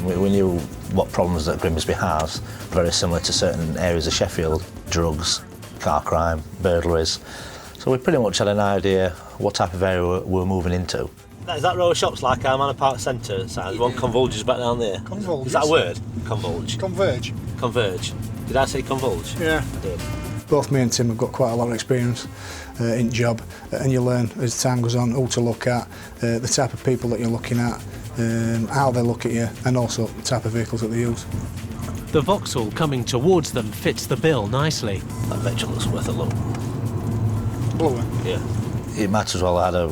We knew what problems that Grimsby has, very similar to certain areas of Sheffield. Drugs, car crime, burglaries. So we pretty much had an idea what type of area we're moving into. Is that row of shops like our Manor Park Centre size? One convolges back down there. Convolges? Is that a word? Convolge? Converge. Converge. Did I say convolge? Yeah. I did. Both me and Tim have got quite a lot of experience in job, and you learn as time goes on who to look at, the type of people that you're looking at, how they look at you, and also the type of vehicles that they use. The Vauxhall coming towards them fits the bill nicely. That Vectra looks worth a look. Blue one? Yeah. It might as well have had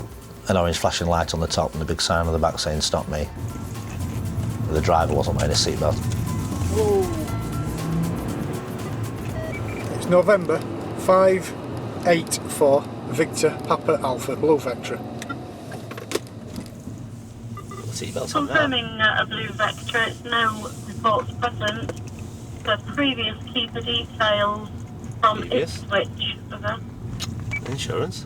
an orange flashing light on the top and a big sign on the back saying stop me. The driver wasn't wearing a seatbelt. It's November 584 Victor Papa Alpha Blue Vectra. Seatbelts on now. Confirming a blue Vectra, it's no reports present. The previous keeper details from Ipswich. Over. Insurance.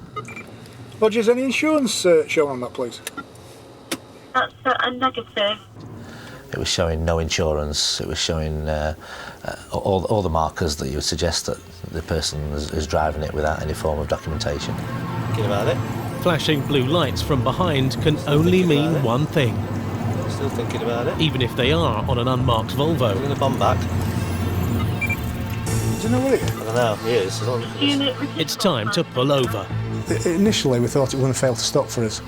Roger, is any insurance shown on that, please? That's a negative. It was showing no insurance. It was showing all the markers that you would suggest that the person is driving it without any form of documentation. Thinking about it? Flashing blue lights from behind can only mean one thing. Still thinking about it? Even if they are on an unmarked Volvo. I'm going to bomb back. Do you know what it is? I don't know, he is. It's time to pull over. Initially we thought it was going to fail to stop for us.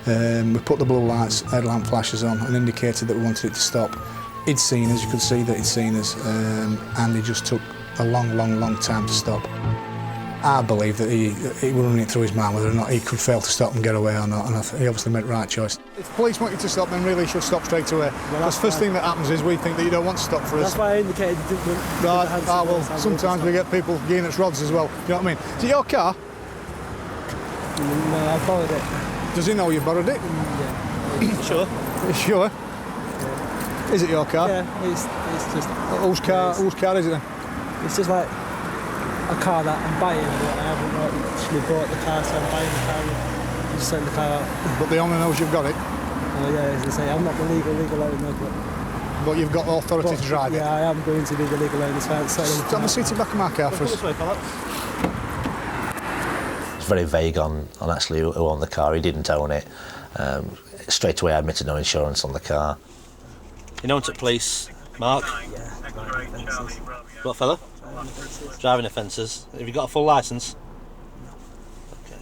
We put the blue lights, headlamp flashes on and indicated that we wanted it to stop. He'd seen us, you could see that he'd seen us, and it just took a long time to stop. I believe that he was running it through his mind whether or not he could fail to stop and get away or not, and he obviously made the right choice. If police want you to stop, then really you should stop straight away. Because first thing that happens is we think that you don't want to stop for us. That's why I indicated you didn't. Right, well, sometimes we get people giving us rods as well, do you know what I mean? Is it your car? No, I borrowed it. Does he know you borrowed it? Yeah. Sure. Are you sure? Yeah. Is it your car? Yeah, it's just... Whose car is it then? It's just like a car that I'm buying, but I haven't actually bought the car, so I'm buying the car and just send the car out. But the owner knows you've got it? Oh yeah, as I say, I'm not the legal owner, but you've got authority to drive it? Yeah, I am going to be the legal owner, so I'm selling Stand the seat in the back of my car for us. It's very vague on actually who owned the car. He didn't own it. Straight away I admitted no insurance on the car. You know, to police, Mark? Yeah, What fella? Driving offences. Have you got a full licence? Okay.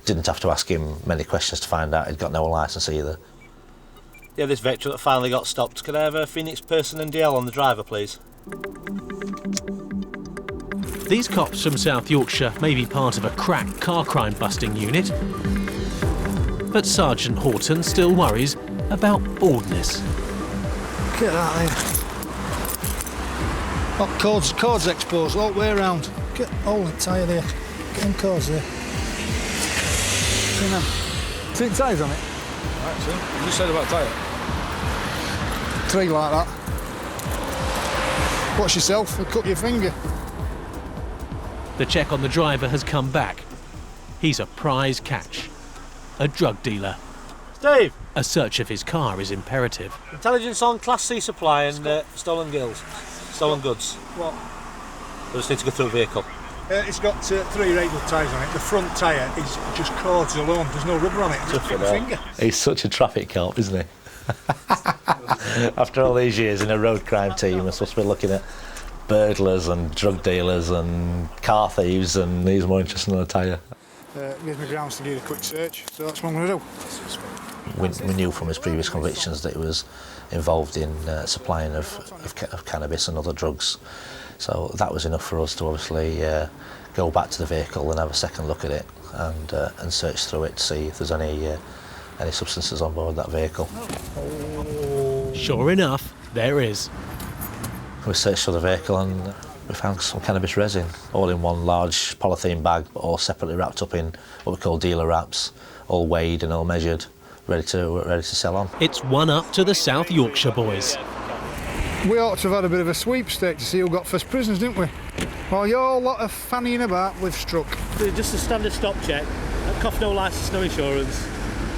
Didn't have to ask him many questions to find out he'd got no licence either. Yeah, this Vectra that finally got stopped. Could I have a Phoenix Person and DL on the driver, please? These cops from South Yorkshire may be part of a crack car crime busting unit, but Sergeant Horton still worries about baldness. Get that there. Oh, cords exposed all the way around. Get all the tyre there. Get them cords there. See them? See the tyres on it? Right, so you just said about tyre. 3 like that. Watch yourself, cut your finger. The check on the driver has come back. He's a prize catch. A drug dealer. Steve! A search of his car is imperative. Intelligence on Class C supply and stolen goods. Stolen goods. What? I just need to go through a vehicle. It's got 3 radial tyres on it. The front tyre is just cords alone. There's no rubber on it. Just cut your finger. He's such a traffic cop, isn't he? After all these years in a road crime team, we're supposed to be looking at burglars and drug dealers and car thieves, and he's more interested in a tyre. Gives me grounds to do a quick search, so that's what I'm going to do. We knew from his previous convictions that he was involved in supplying of cannabis and other drugs, so that was enough for us to obviously go back to the vehicle and have a second look at it and search through it to see if there's any substances on board that vehicle. Sure enough, there is. We searched for the vehicle and we found some cannabis resin, all in one large polythene bag, but all separately wrapped up in what we call dealer wraps, all weighed and all measured, ready to sell on. It's one up to the South Yorkshire boys. We ought to have had a bit of a sweepstake to see who got first prisoners, didn't we? Well, your lot of fannying about, we've struck. Just a standard stop check. Cough, no licence, no insurance.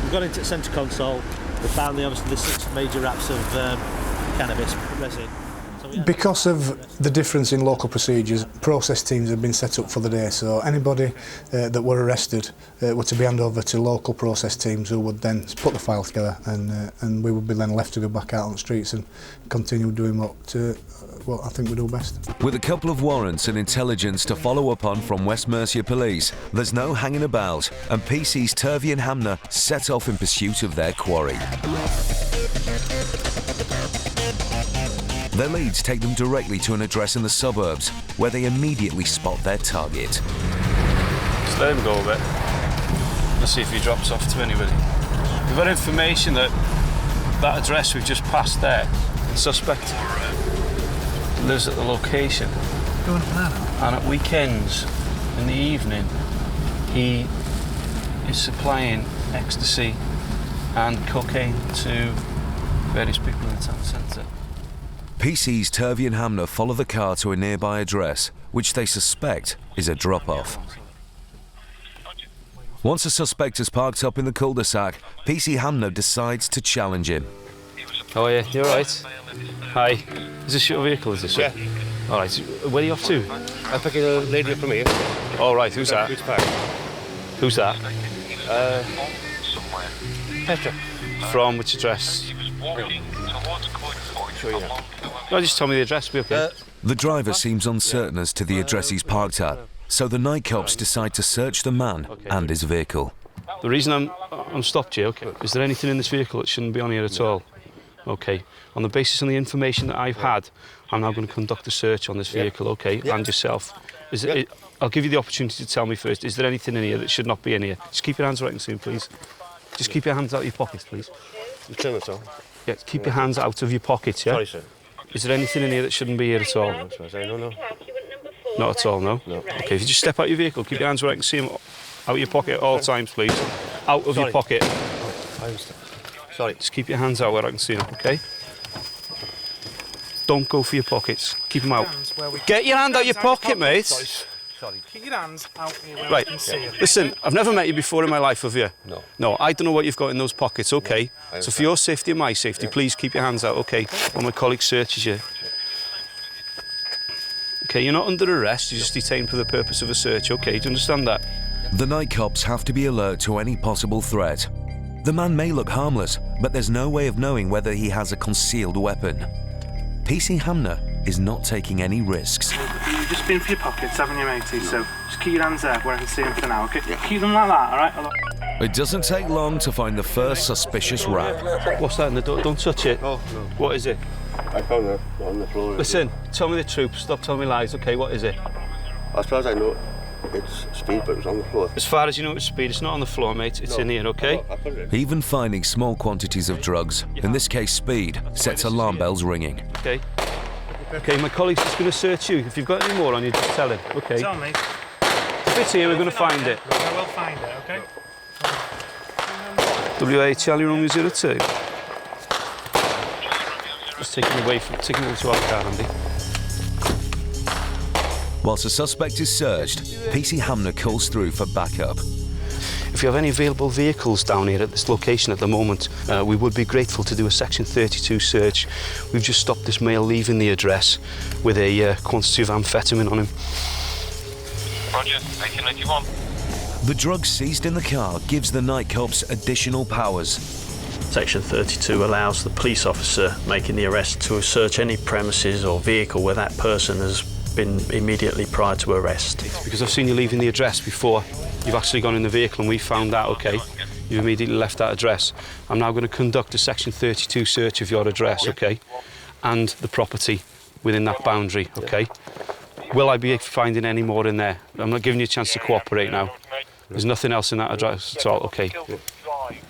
We've gone into the centre console. We found obviously the 6 major wraps of cannabis resin. Because of the difference in local procedures, process teams have been set up for the day, so anybody that were arrested were to be handed over to local process teams who would then put the file together, and we would be then left to go back out on the streets and continue doing what I think we do best. With a couple of warrants and intelligence to follow up on from West Mercia Police, there's no hanging about, and PC's Turvey and Hamner set off in pursuit of their quarry. Their leads take them directly to an address in the suburbs, where they immediately spot their target. Just let him go a bit. Let's see if he drops off to anybody. We've got information that that address we've just passed there, the suspect lives at the location. Going for that? And at weekends, in the evening, he is supplying ecstasy and cocaine to various people in the town centre. PC's Turvey and Hamner follow the car to a nearby address, which they suspect is a drop-off. Once the suspect is parked up in the cul-de-sac, PC Hamner decides to challenge him. How are you? You all right? Hi. Is this your vehicle, is this? Yeah. All right. Where are you off to? I'm picking a lady up from here. All right. Who's that? Who's that? Petra. From which address? Sure you know. No, just tell me the address. Be okay. The driver seems uncertain as to the address he's parked at, so the night cops decide to search the man and his vehicle. The reason I'm stopped you, is there anything in this vehicle that shouldn't be on here at all? Okay. On the basis of the information that I've had, I'm now going to conduct a search on this vehicle, okay, and yourself. I'll give you the opportunity to tell me first, is there anything in here that should not be in here? Just keep your hands right and see, please. Just keep your hands out of your pockets, please. You turn it on. Yeah, keep your hands out of your pockets, yeah? Sorry, sir. Is there anything in here that shouldn't be here at all? No. Not at all, no? No. Okay, if you just step out your vehicle, keep your hands where I can see them out of your pocket at all times, please. Out of your pocket. I understand. Sorry. Just keep your hands out where I can see them, okay? Don't go for your pockets. Keep them out. Get your hand out your pocket, mate. Sorry. Keep your hands out here where Right. I can see you. Listen, I've never met you before in my life, have you? No. No, I don't know what you've got in those pockets, okay? No, So for your safety and my safety, please keep your hands out, okay? While my colleague searches you. Okay, you're not under arrest, you're just detained for the purpose of a search, okay? Do you understand that? The night cops have to be alert to any possible threat. The man may look harmless, but there's no way of knowing whether he has a concealed weapon. PC Hamner is not taking any risks. You've just been for your pockets, haven't you, matey? So just keep your hands there where I can see them for now, okay? Keep them like that, all right? It doesn't take long to find the first suspicious rap. What's that in the door? Don't touch it. Oh, no. What is it? I found it on the floor. Listen, tell me the truth. Stop telling me lies, okay? What is it? As far as I know, it's speed, but it was on the floor. As far as you know, it's speed. It's not on the floor, mate. It's in here, okay? I put it in. Even finding small quantities of drugs, in this case speed, sets alarm bells ringing. Okay. Okay, my colleague's just going to search you. If you've got any more on you, just tell him, okay? Tell me. If it's here, we're going to find it. I will find it, okay? WA Charlie Romeo 02. Just taking him to our car, Andy. Whilst the suspect is searched, PC Hamner calls through for backup. If you have any available vehicles down here at this location at the moment, we would be grateful to do a Section 32 search. We've just stopped this male leaving the address with a quantity of amphetamine on him. Roger, 1891. The drugs seized in the car gives the night cops additional powers. Section 32 allows the police officer making the arrest to search any premises or vehicle where that person has been immediately prior to arrest. Because I've seen you leaving the address before. You've actually gone in the vehicle and we found that, okay? You've immediately left that address. I'm now going to conduct a Section 32 search of your address, okay? And the property within that boundary, okay? Will I be finding any more in there? I'm not giving you a chance to cooperate now. There's nothing else in that address at all, okay?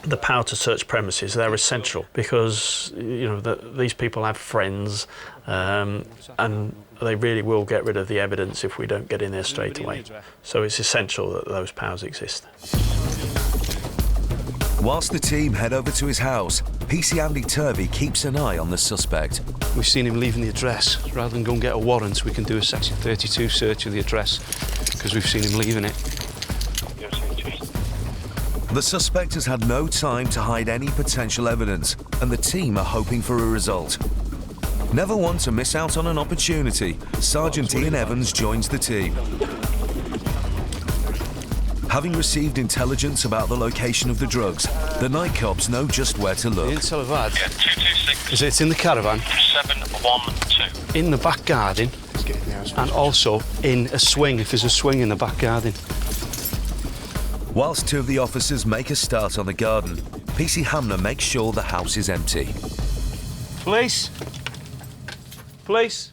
The power to search premises, they're essential because, you know, these people have friends and they really will get rid of the evidence if we don't get in there straight away. So it's essential that those powers exist. Whilst the team head over to his house, PC Andy Turvey keeps an eye on the suspect. We've seen him leaving the address. Rather than go and get a warrant, we can do a Section 32 search of the address because we've seen him leaving it. The suspect has had no time to hide any potential evidence, and the team are hoping for a result. Never one to miss out on an opportunity, Sergeant Ian Evans joins the team. Having received intelligence about the location of the drugs, the night cops know just where to look. The intel I've had. Yeah, 226. Is it in the caravan? 712. In the back garden, and also in a swing, if there's a swing in the back garden. Whilst two of the officers make a start on the garden, PC Hamner makes sure the house is empty. Police? Police?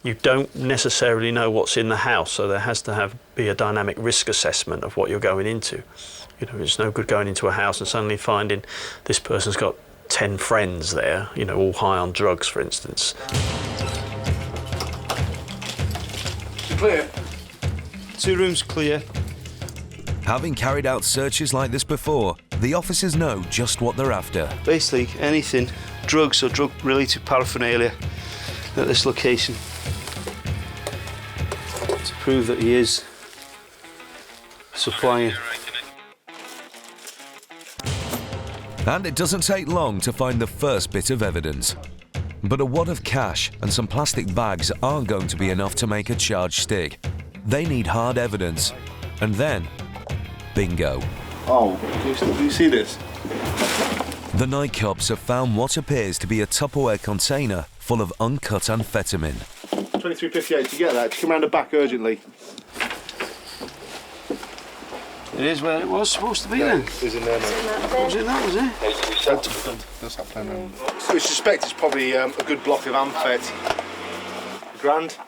You don't necessarily know what's in the house, so there has to be a dynamic risk assessment of what you're going into. You know, it's no good going into a house and suddenly finding this person's got 10 friends there, you know, all high on drugs, for instance. Clear. 2 rooms clear. Having carried out searches like this before, the officers know just what they're after. Basically, anything, drugs or drug-related paraphernalia at this location, to prove that he is supplying. And it doesn't take long to find the first bit of evidence. But a wad of cash and some plastic bags aren't going to be enough to make a charge stick. They need hard evidence. And then, bingo. Oh, do you see this? The night cops have found what appears to be a Tupperware container full of uncut amphetamine. 2358, to get that, to come round the back urgently. It is where it was supposed to be then. It was in there, mate. Was it that, was it? That's that plan. So we suspect it's probably a good block of amphet. £1,000,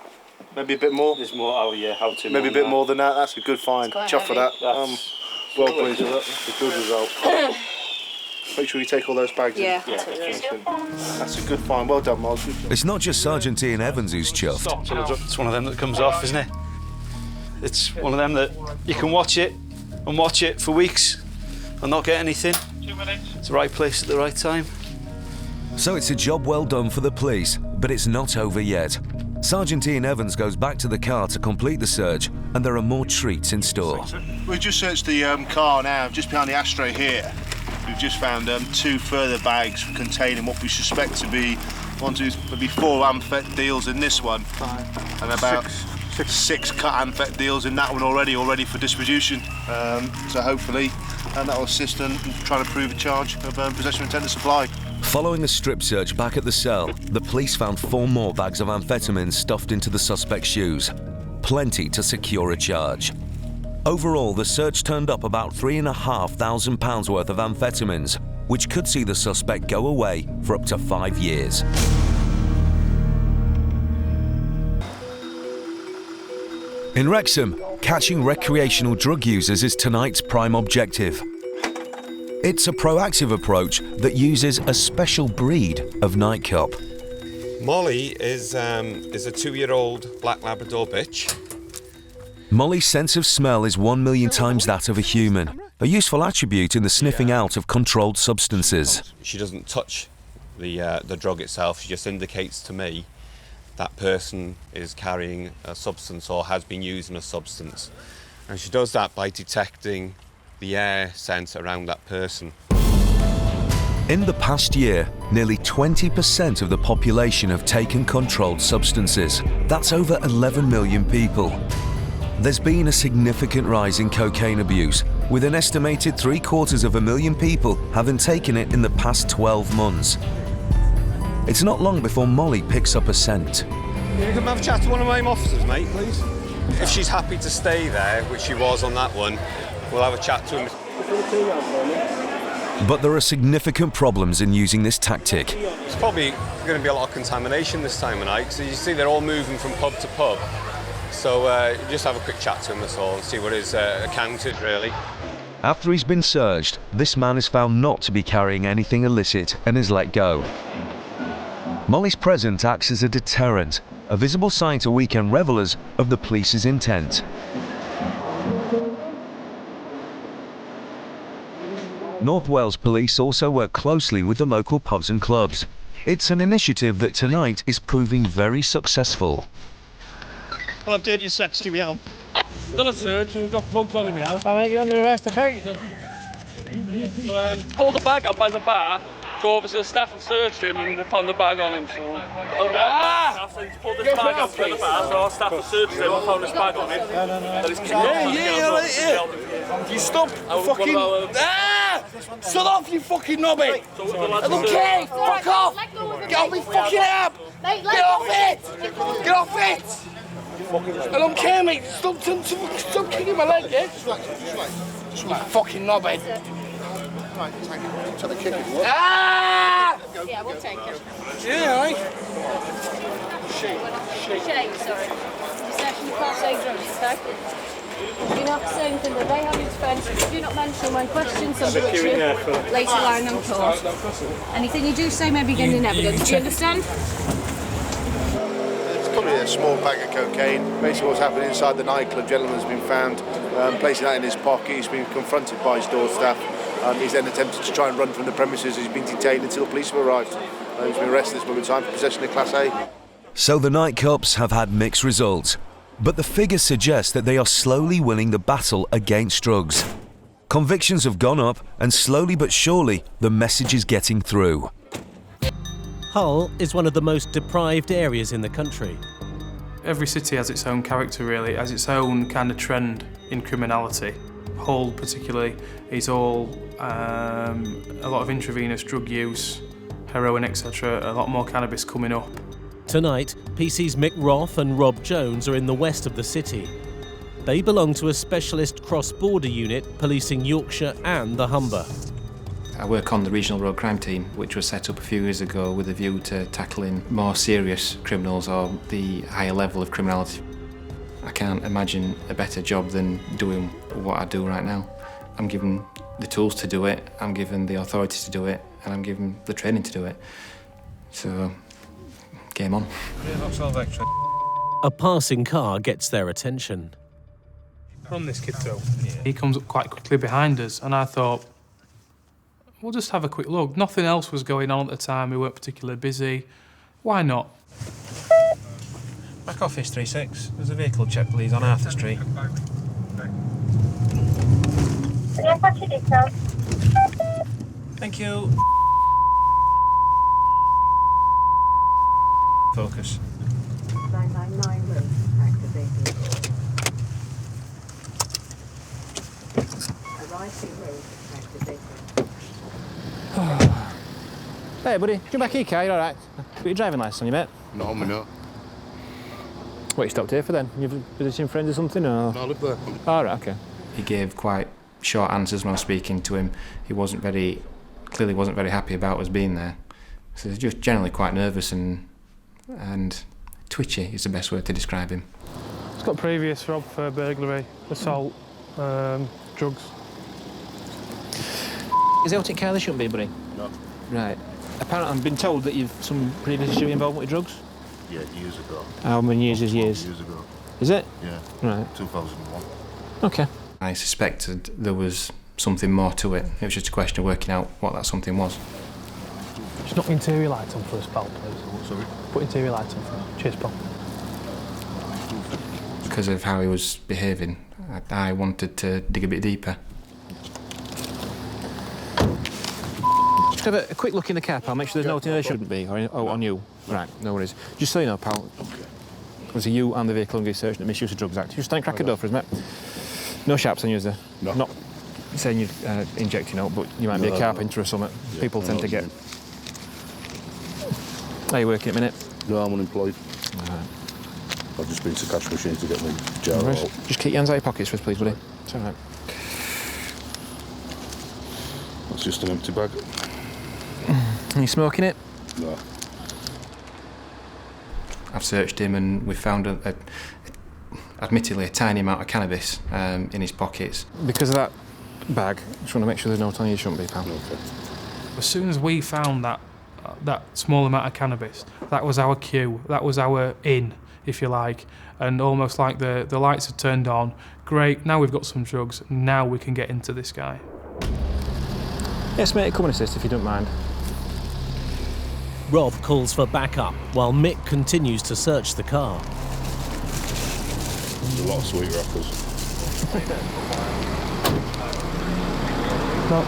maybe a bit more. There's more, oh yeah, how to. Maybe a bit more than that. That's a good find. Chuff for that. Well pleased with that. That's a good result. Make sure you take all those bags in. Yeah. That's a good find. Well done, Miles. Good job. It's not just Sergeant Ian Evans who's chuffed. It's one of them that comes off, isn't it? It's one of them that you can watch it and watch it for weeks and not get anything. 2 minutes. It's the right place at the right time. So it's a job well done for the police, but it's not over yet. Sergeant Ian Evans goes back to the car to complete the search, and there are more treats in store. We've just searched the car now, just behind the ashtray here. We've just found 2 further bags containing what we suspect to be maybe 4 amphet deals in this one, and about 6 cut amphet deals in that one already, all ready for distribution. So hopefully, that will assist in trying to prove a charge of possession of intent to supply. Following a strip search back at the cell, the police found 4 more bags of amphetamine stuffed into the suspect's shoes. Plenty to secure a charge. Overall, the search turned up about £3,500 worth of amphetamines, which could see the suspect go away for up to 5 years. In Wrexham, catching recreational drug users is tonight's prime objective. It's a proactive approach that uses a special breed of night cop. Molly is a 2-year-old black Labrador bitch. Molly's sense of smell is 1 million times that of a human, a useful attribute in the sniffing out of controlled substances. She doesn't touch the drug itself, she just indicates to me that person is carrying a substance or has been using a substance. And she does that by detecting the air scent around that person. In the past year, nearly 20% of the population have taken controlled substances. That's over 11 million people. There's been a significant rise in cocaine abuse, with an estimated 750,000 people having taken it in the past 12 months. It's not long before Molly picks up a scent. Can you come have a chat to one of my officers, mate, please? If she's happy to stay there, which she was on that one, we'll have a chat to him. But there are significant problems in using this tactic. There's probably going to be a lot of contamination this time of night, so you see they're all moving from pub to pub. So just have a quick chat to him, that's all, and see what his account is, really. After he's been searched, this man is found not to be carrying anything illicit and is let go. Molly's presence acts as a deterrent, a visible sign to weekend revellers of the police's intent. North Wales Police also work closely with the local pubs and clubs. It's an initiative that tonight is proving very successful. Well, I've done your sex to me out. Done a search and we've got bugs on me out. I make you under arrest, okay? Pull the bag up by the bar, So obviously the staff have searched him and they found the bag on him, so... Staff said he's pulled this bag out from the bar, so our staff have searched him and found this bag on him. Yeah. You stop fucking... Shut off, you fucking knobby! I don't care! Fuck off! Get off me fucking app! Get off it! Get off it! I don't care, mate. Stop kicking my leg, yeah? Just like fucking knobhead. Right, take the kick. Ah! Yeah, we'll take it. Yeah, right? Shake, sorry. You can't say drugs, okay? You not say anything that they have in defence. Do not mention when questions under which you later line on court. Anything you do say may be getting in evidence. Do you understand? Probably a small bag of cocaine. Basically what's happened inside the nightclub, gentleman's been found placing that in his pocket. He's been confronted by his door staff. He's then attempted to try and run from the premises. He's been detained until the police have arrived. He's been arrested this moment in time for possession of Class A. So the night cops have had mixed results, but the figures suggest that they are slowly winning the battle against drugs. Convictions have gone up, and slowly but surely the message is getting through. Hull is one of the most deprived areas in the country. Every city has its own character, really. It has its own kind of trend in criminality. Hull particularly is all a lot of intravenous drug use, heroin, etc. A lot more cannabis coming up. Tonight, PC's Mick Roth and Rob Jones are in the west of the city. They belong to a specialist cross-border unit policing Yorkshire and the Humber. I work on the Regional Road Crime Team, which was set up a few years ago with a view to tackling more serious criminals or the higher level of criminality. I can't imagine a better job than doing what I do right now. I'm given the tools to do it, I'm given the authority to do it, and I'm given the training to do it. So, game on. A passing car gets their attention. Run this kid through. He comes up quite quickly behind us, and I thought, we'll just have a quick look. Nothing else was going on at the time. We weren't particularly busy. Why not? Back office 36. There's a vehicle check, please, on Arthur Street. Yeah, what's your details? Thank you. Focus. 999 road activated. Arriving road activated. Hey, buddy, come back here, car, you all right? Got your driving licence on you, mate? Not on me, no. What you stopped here for then? You visiting friends or something, or? No, I live there. All right, okay. He gave quite short answers when I was speaking to him. He clearly wasn't very happy about us being there. So he was just generally quite nervous and twitchy is the best word to describe him. He's got previous rob for burglary, assault, drugs. Is the Celtic car they shouldn't be, buddy? No. Right. Apparently, I've been told that you've some previous history involvement with drugs? Yeah, years ago. How many years is years? Years ago. Is it? Yeah. Right. 2001. Okay. I suspected there was something more to it. It was just a question of working out what that something was. Just knock the interior lights on for us, pal, please. Sorry? Put interior lights on for us. Cheers, pal. Because of how he was behaving, I wanted to dig a bit deeper. Just have a quick look in the car, pal. Make sure there's nothing there shouldn't be, or on you. Right, no worries. Just so you know, pal, was you and the vehicle under search and the Misuse of Drugs Act. Just stand crack a door for us, mate. No sharps on you, is there? No. Not saying you're injecting out, but you might be a carpenter or something. Yeah, People tend to get... Are you working at the minute? No, I'm unemployed. Right. I've just been to cash machines to get my jar No out. worries. Just keep your hands out of your pockets for us, please, buddy. It's all right. That's just an empty bag. Are you smoking it? No. I've searched him and we've found admittedly a tiny amount of cannabis in his pockets. Because of that bag, just want to make sure there's no on you shouldn't be, pal. Okay. As soon as we found that small amount of cannabis, that was our cue, that was our in, if you like, and almost like the lights had turned on. Great, now we've got some drugs, now we can get into this guy. Yes, mate, come and assist if you don't mind. Rob calls for backup while Mick continues to search the car. There's a lot of sweet wrappers. No.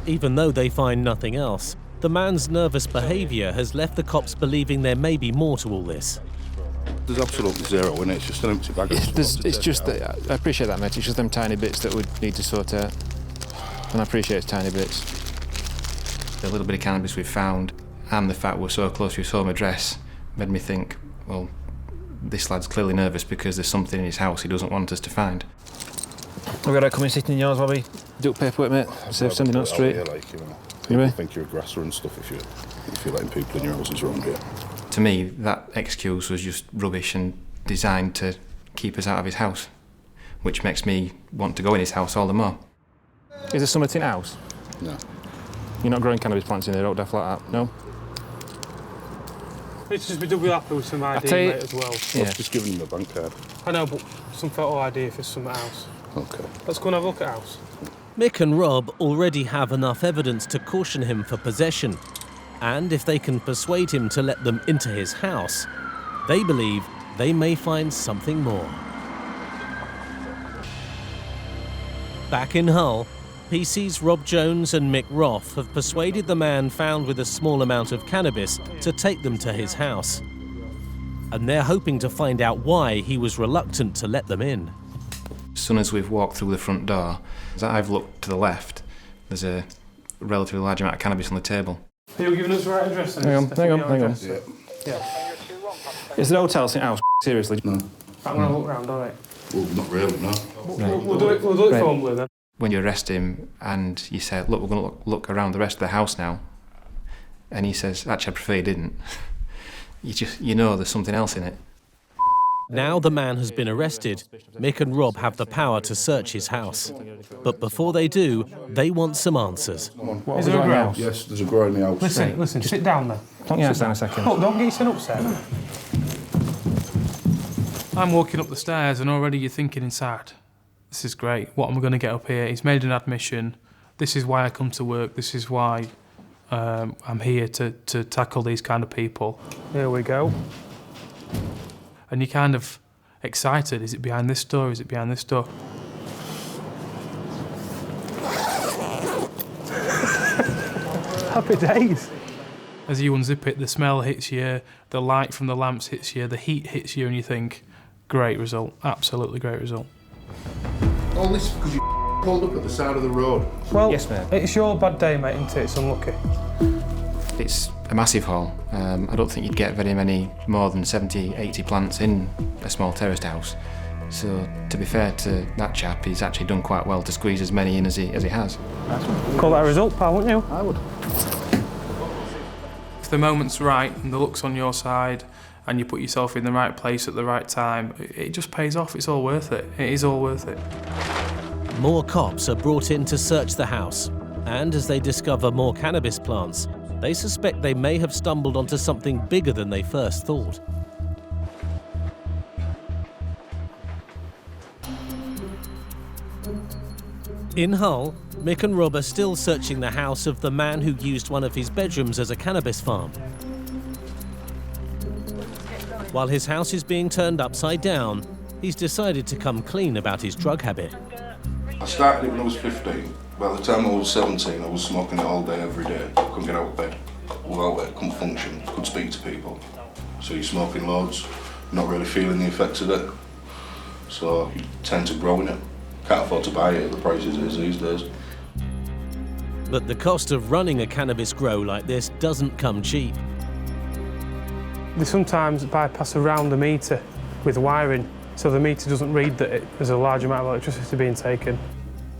Even though they find nothing else, the man's nervous behaviour has left the cops believing there may be more to all this. There's absolutely zero in it, it's just an empty bag. It's just that, I appreciate that, mate. It's just them tiny bits that we need to sort out. And I appreciate it's tiny bits. The little bit of cannabis we've found and the fact we're so close to his home address made me think, well, this lad's clearly nervous because there's something in his house he doesn't want us to find. We've got to come and sit in yours while we do paperwork, mate. Save sending on the street. People think you're a aggressor and stuff if you're letting people in your houses around here. To me, that excuse was just rubbish and designed to keep us out of his house, which makes me want to go in his house all the more. Is there something in the house? No. You're not growing cannabis plants in there, don't daft like that, no? It's just be double happy with some ID, mate, as well. Yeah. Just giving them a bank card. I know, but some photo ID for something else. Okay. Let's go and have a look at the house. Mick and Rob already have enough evidence to caution him for possession. And if they can persuade him to let them into his house, they believe they may find something more. Back in Hull, PC's Rob Jones and Mick Roth have persuaded the man found with a small amount of cannabis to take them to his house. And they're hoping to find out why he was reluctant to let them in. As soon as we've walked through the front door, as I've looked to the left, there's a relatively large amount of cannabis on the table. Are you giving us the right address then? Hang on. Yeah. Is the hotel in house? Seriously? No. I'm going to look round, all right? Well, not really, no. We'll do it formally then. When you arrest him and you say, look, we're going to look around the rest of the house now, and he says, actually, I prefer you didn't, you know there's something else in it. Now the man has been arrested, Mick and Rob have the power to search his house. But before they do, they want some answers. Is there a grow? Yes, there's a grow in the house. Listen, sit down then. Plonk your house down a second. Look, don't get yourself upset. I'm walking up the stairs and already you're thinking inside, this is great, what am I going to get up here? He's made an admission, this is why I come to work, this is why I'm here to tackle these kind of people. Here we go. And you're kind of excited, is it behind this door, is it behind this door? Happy days. As you unzip it, the smell hits you, the light from the lamps hits you, the heat hits you, and you think, great result, absolutely great result. All this because you pulled up at the side of the road. Well, yes, mate. It's your bad day, mate, isn't it? It's unlucky. It's a massive hall. I don't think you'd get very many more than 70, 80 plants in a small terraced house. So, to be fair to that chap, he's actually done quite well to squeeze as many in as he has. Call that a result, pal, wouldn't you? I would. If the moment's right and the luck's on your side and you put yourself in the right place at the right time, it just pays off. It's all worth it. It is all worth it. More cops are brought in to search the house. And as they discover more cannabis plants, they suspect they may have stumbled onto something bigger than they first thought. In Hull, Mick and Rob are still searching the house of the man who used one of his bedrooms as a cannabis farm. While his house is being turned upside down, he's decided to come clean about his drug habit. I started it when I was 15. By the time I was 17, I was smoking it all day, every day. Couldn't get out of bed. Without it, couldn't function, couldn't speak to people. So you're smoking loads, not really feeling the effects of it. So you tend to grow in it. Can't afford to buy it at the prices it is these days. But the cost of running a cannabis grow like this doesn't come cheap. They sometimes bypass around the meter with wiring, so the meter doesn't read that there's a large amount of electricity being taken.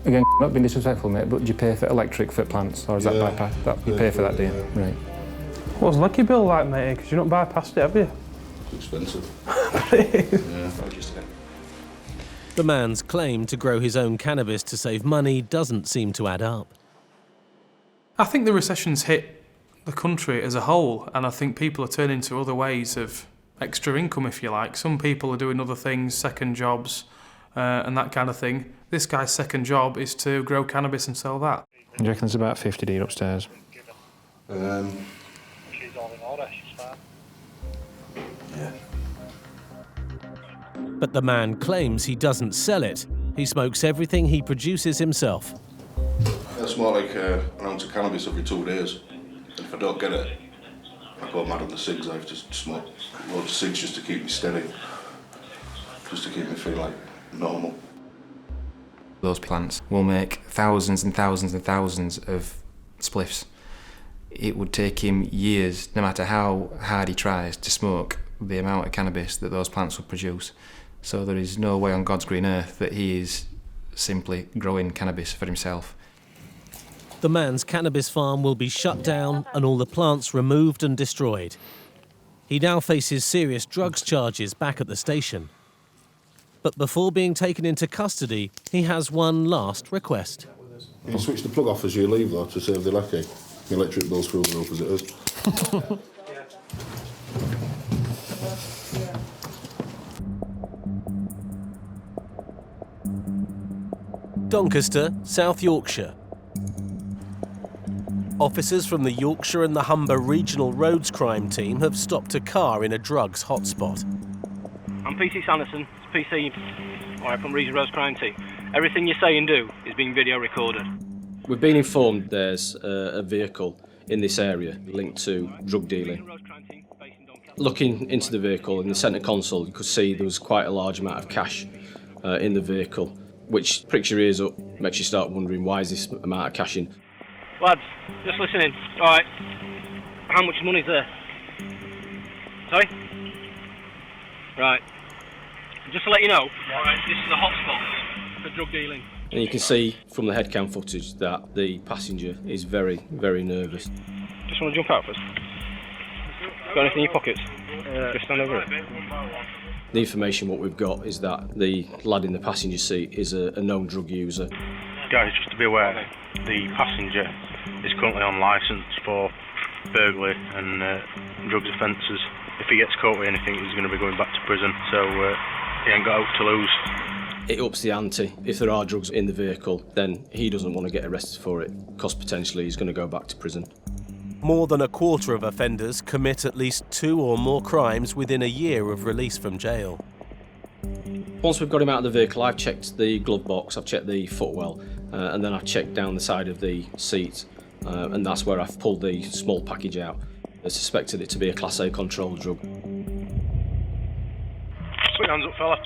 Again, not being disrespectful, mate, but do you pay for electric for plants, or is that bypass? You pay for that, do you? Right. What's Lucky Bill like, mate? Because you're not bypassed it, have you? It's expensive. Yeah. The man's claim to grow his own cannabis to save money doesn't seem to add up. I think the recession's hit the country as a whole, and I think people are turning to other ways of extra income, if you like. Some people are doing other things, second jobs, and that kind of thing. This guy's second job is to grow cannabis and sell that. Do you reckon there's about 50 deer upstairs? She's all in order, she's fine. Yeah. But the man claims he doesn't sell it. He smokes everything he produces himself. I smoke like an ounce of cannabis every 2 days. And if I don't get it, I go mad on the cigs. I have to smoke loads of cigs just to keep me steady, just to keep me feeling like normal. Those plants will make thousands and thousands and thousands of spliffs. It would take him years, no matter how hard he tries, to smoke the amount of cannabis that those plants would produce. So there is no way on God's green earth that he is simply growing cannabis for himself. The man's cannabis farm will be shut down and all the plants removed and destroyed. He now faces serious drugs charges back at the station. But before being taken into custody, he has one last request. You switch the plug off as you leave, though, to save the lackey. The electric bill's through the roof as it is. Doncaster, South Yorkshire. Officers from the Yorkshire and the Humber Regional Roads Crime Team have stopped a car in a drugs hotspot. I'm PC Sanderson, it's PC from Regional Roads Crime Team. Everything you say and do is being video recorded. We've been informed there's a vehicle in this area linked to drug dealing. Looking into the vehicle in the centre console, you could see there was quite a large amount of cash in the vehicle, which pricks your ears up, makes you start wondering why is this amount of cash in. Lads, just listening. All right, how much money's there? Sorry? Right. Just to let you know, all right, this is a hotspot for drug dealing. And you can see from the headcam footage that the passenger is very, very nervous. Just want to jump out first. Got anything in your pockets? Just stand over it. The information what we've got is that the lad in the passenger seat is a known drug user. Guys, just to be aware, the passenger is currently on licence for burglary and drugs offences. If he gets caught with anything, he's going to be going back to prison, so he ain't got out to lose. It ups the ante. If there are drugs in the vehicle, then he doesn't want to get arrested for it, because potentially he's going to go back to prison. More than a quarter of offenders commit at least 2 or more crimes within a year of release from jail. Once we've got him out of the vehicle, I've checked the glove box, I've checked the footwell, and then I've checked down the side of the seat, and that's where I've pulled the small package out. I suspected it to be a Class A controlled drug. Put your hands up, fella.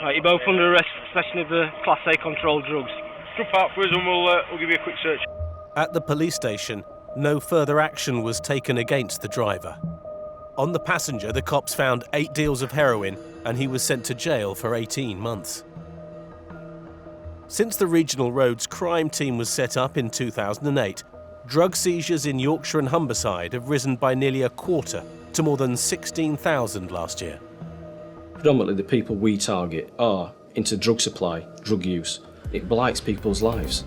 Right, you're both under arrest for possession of the Class A controlled drugs. Jump out for us and we'll give you a quick search. At the police station, no further action was taken against the driver. On the passenger, the cops found 8 deals of heroin and he was sent to jail for 18 months. Since the Regional Roads Crime Team was set up in 2008, drug seizures in Yorkshire and Humberside have risen by nearly a quarter to more than 16,000 last year. Predominantly the people we target are into drug supply, drug use. It blights people's lives.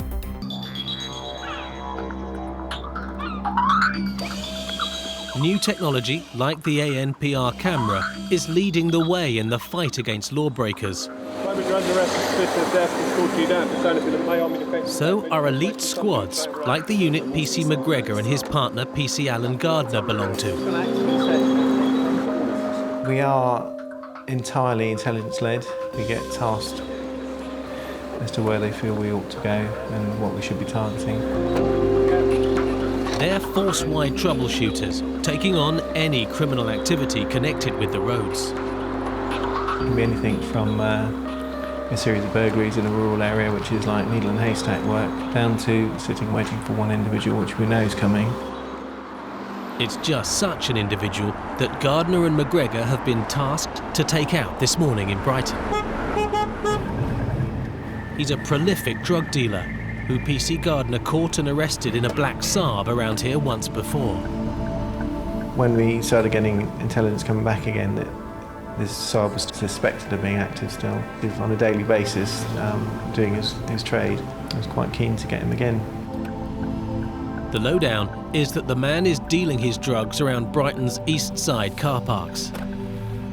New technology, like the ANPR camera, is leading the way in the fight against lawbreakers. So are elite squads, like the unit PC McGregor and his partner PC Alan Gardner belong to. We are entirely intelligence-led. We get tasked as to where they feel we ought to go and what we should be targeting. They're force-wide troubleshooters, taking on any criminal activity connected with the roads. It can be anything from a series of burglaries in a rural area, which is like needle and haystack work, down to sitting waiting for one individual which we know is coming. It's just such an individual that Gardner and McGregor have been tasked to take out this morning in Brighton. He's a prolific drug dealer who PC Gardner caught and arrested in a black Saab around here once before. When we started getting intelligence coming back again, this Saab was suspected of being active still. He was on a daily basis doing his trade. I was quite keen to get him again. The lowdown is that the man is dealing his drugs around Brighton's East Side car parks.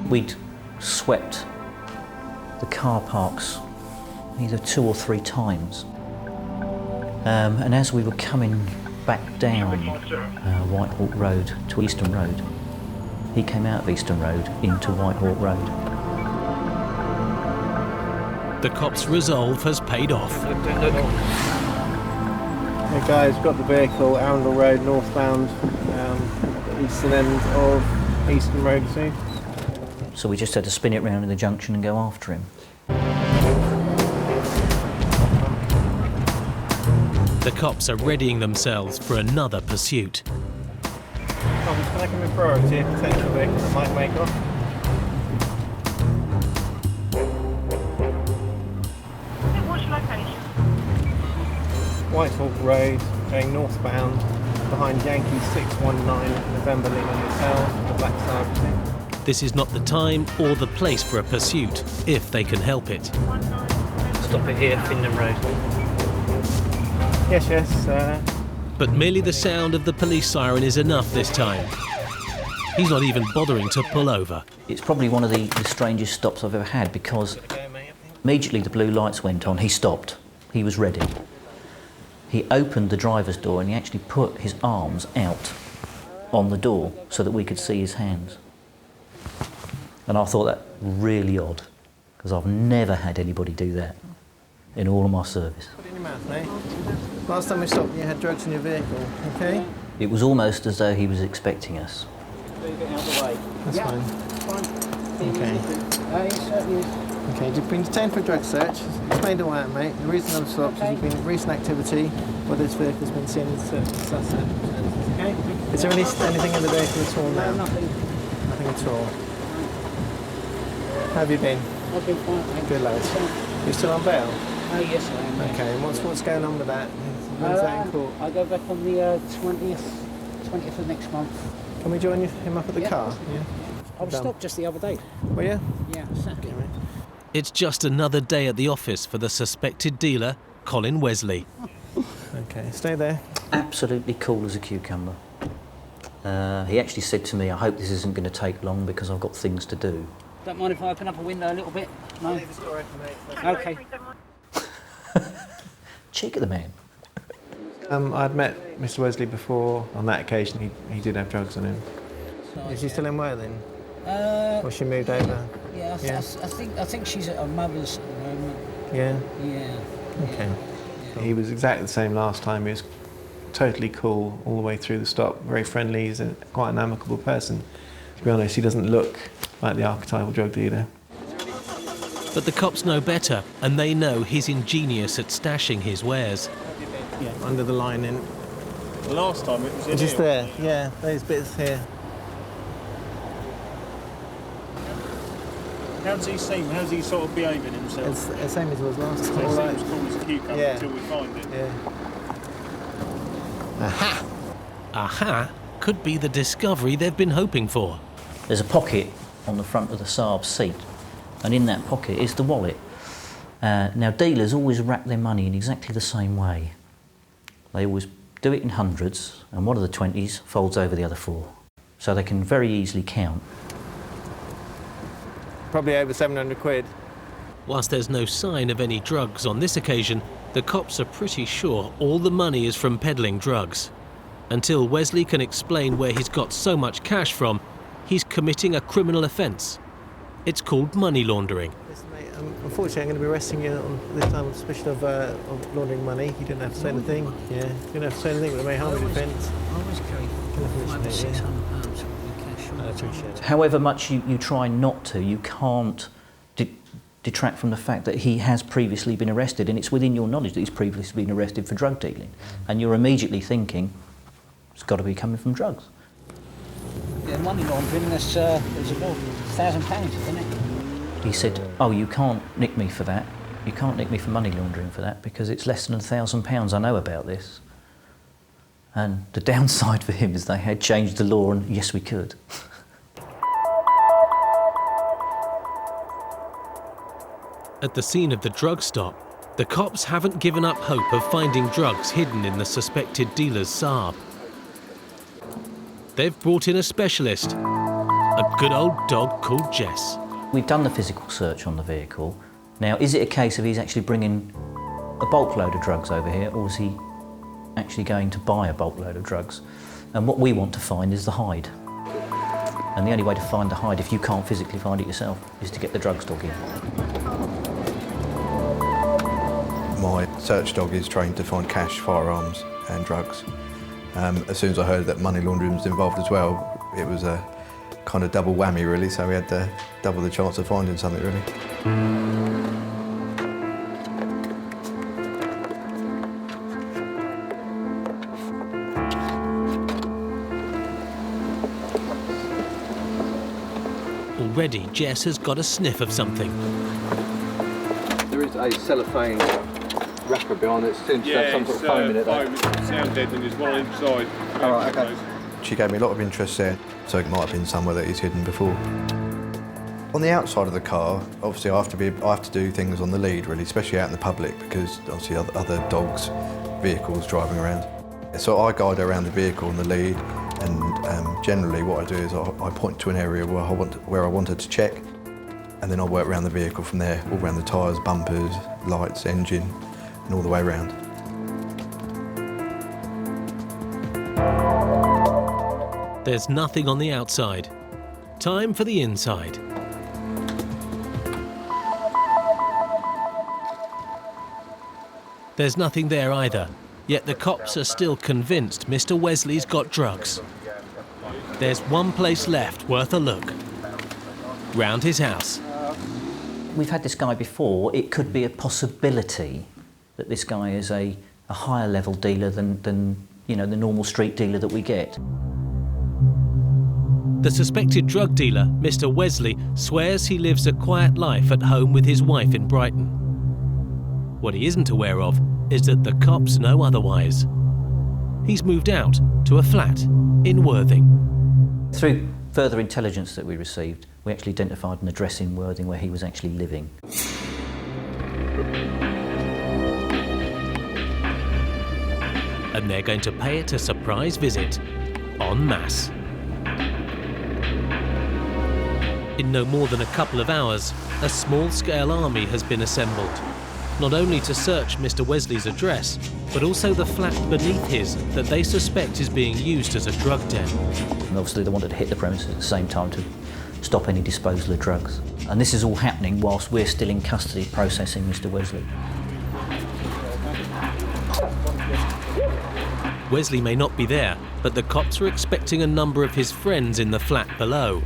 We'd swept the car parks either 2 or 3 times. And as we were coming back down Whitehawk Road to Eastern Road, he came out of Eastern Road into Whitehawk Road. The cops' resolve has paid off. Hey guys, we've got the vehicle, Arundel Road, northbound, at the eastern end of Eastern Road, see? So we just had to spin it round in the junction and go after him. The cops are readying themselves for another pursuit. Can I come in priority if potential vehicle that might make off? What's your location? Whitehall Road, going northbound, behind Yankee 619 November Lima Hotel, the Black Star. This is not the time or the place for a pursuit, if they can help it. Stop it here, Findham Road. Yes. But merely the sound of the police siren is enough this time. He's not even bothering to pull over. It's probably one of the strangest stops I've ever had, because immediately the blue lights went on, he stopped. He was ready. He opened the driver's door and he actually put his arms out on the door so that we could see his hands. And I thought that really odd, because I've never had anybody do that in all of my service. Put it in your mouth, mate. Last time we stopped, you had drugs in your vehicle, okay? It was almost as though he was expecting us. That's fine. Okay. Okay, you've been detained for a drug search. Explained why, mate. The reason I've stopped is there's been recent activity where this vehicle's been seen in certain circumstances, okay? Is there anything in the vehicle at all now? Nothing. Nothing at all. How have you been? I've been fine. Good, lads. You're still on bail? Yes, I am. Okay, and what's going on with that? When's that in court? I go back on the 20th of next month. Can we join him up at the car? Yeah. I was stopped just the other day. Were you? Yeah, Saturday. It's just another day at the office for the suspected dealer, Colin Wesley. Okay, stay there. Absolutely cool as a cucumber. He actually said to me, I hope this isn't going to take long because I've got things to do. Don't mind if I open up a window a little bit? No? Leave the door open, mate. Okay. Cheek of the man. I'd met Mr. Wesley before. On that occasion, he did have drugs on him. Is she still in Worthing? Or she moved over? Yeah, I think she's at her mother's at the moment. Yeah? Yeah. Okay. Yeah. He was exactly the same last time. He was totally cool all the way through the stop, very friendly. He's quite an amicable person. To be honest, he doesn't look like the archetypal drug dealer. But the cops know better, and they know he's ingenious at stashing his wares. Yeah, under the lining. The last time it was in just here. There, yeah, those bits here. How does he seem? How's he sort of behaving himself? It's the same as it was last time. So he seems cool as a cucumber until we find it. Yeah. Aha! Aha could be the discovery they've been hoping for. There's a pocket on the front of the Saab seat, and in that pocket is the wallet. Now, dealers always wrap their money in exactly the same way. They always do it in hundreds, and one of the 20s folds over the other 4. So they can very easily count. Probably over 700 quid. Whilst there's no sign of any drugs on this occasion, the cops are pretty sure all the money is from peddling drugs. Until Wesley can explain where he's got so much cash from, he's committing a criminal offence. It's called money laundering. Listen, mate, unfortunately, I'm going to be arresting you on this time on suspicion of laundering money. You didn't have to say anything. Yeah, you didn't have to say anything, but it may harm your defence. I was carrying £500 or £600 in cash. I appreciate it. However much you try not to, you can't detract from the fact that he has previously been arrested, and it's within your knowledge that he's previously been arrested for drug dealing. And you're immediately thinking, it's got to be coming from drugs. Yeah, money laundering, there's about £1,000, isn't it? He said, oh, you can't nick me for that. You can't nick me for money laundering for that because it's less than £1,000. I know about this. And the downside for him is they had changed the law, and yes, we could. At the scene of the drug stop, the cops haven't given up hope of finding drugs hidden in the suspected dealer's Saab. They've brought in a specialist, a good old dog called Jess. We've done the physical search on the vehicle. Now, is it a case of he's actually bringing a bulk load of drugs over here, or is he actually going to buy a bulk load of drugs? And what we want to find is the hide. And the only way to find the hide, if you can't physically find it yourself, is to get the drugs dog in. My search dog is trained to find cash, firearms and drugs. As soon as I heard that money laundering was involved as well, it was a kind of double whammy really, so we had double the chance of finding something really. Already, Jess has got a sniff of something. There is a cellophane wrapper behind it. It seems to have some sort of foam in it. Foam, it sounds dead, and there's one inside. All right, okay. She gave me a lot of interest there, so it might have been somewhere that he's hidden before. On the outside of the car, obviously I have to do things on the lead really, especially out in the public, because obviously other dogs, vehicles driving around. So I guide around the vehicle on the lead, and generally what I do is I point to an area where I wanted to check, and then I work around the vehicle from there, all around the tyres, bumpers, lights, engine, and all the way around. There's nothing on the outside. Time for the inside. There's nothing there either, yet the cops are still convinced Mr. Wesley's got drugs. There's one place left worth a look. Round his house. We've had this guy before. It could be a possibility that this guy is a higher level dealer than you know, the normal street dealer that we get. The suspected drug dealer, Mr. Wesley, swears he lives a quiet life at home with his wife in Brighton. What he isn't aware of is that the cops know otherwise. He's moved out to a flat in Worthing. Through further intelligence that we received, we actually identified an address in Worthing where he was actually living. And they're going to pay it a surprise visit en masse. In no more than a couple of hours, a small-scale army has been assembled, not only to search Mr. Wesley's address, but also the flat beneath his that they suspect is being used as a drug den. And obviously they wanted to hit the premises at the same time to stop any disposal of drugs. And this is all happening whilst we're still in custody processing Mr. Wesley. Wesley may not be there, but the cops are expecting a number of his friends in the flat below.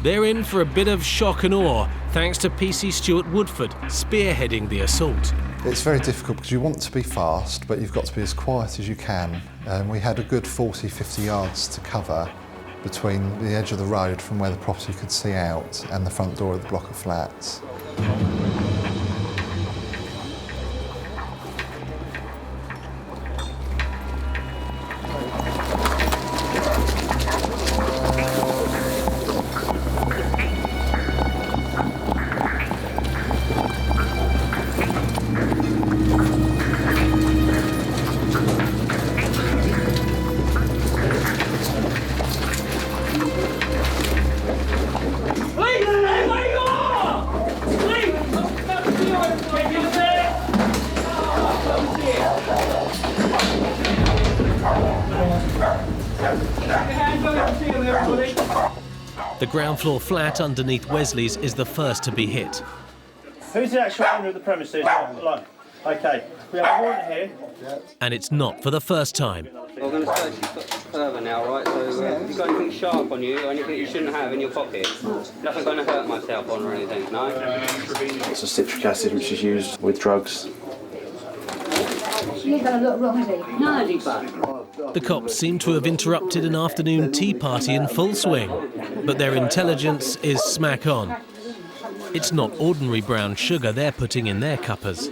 They're in for a bit of shock and awe, thanks to PC Stuart Woodford spearheading the assault. It's very difficult because you want to be fast, but you've got to be as quiet as you can. We had a good 40-50 yards to cover between the edge of the road from where the property could see out and the front door of the block of flats. The ground floor flat underneath Wesley's is the first to be hit. Who's the actual owner of the premises? Like, okay, we have a warrant here. And it's not for the first time. We're going to search you further now, right? So if you've got anything sharp on you or anything you shouldn't have in your pocket, nothing going to hurt myself on or anything, no? It's a citric acid which is used with drugs. You're going to look wrong, is he? No, he's fine. The cops seem to have interrupted an afternoon tea party in full swing, but their intelligence is smack on. It's not ordinary brown sugar they're putting in their cuppers.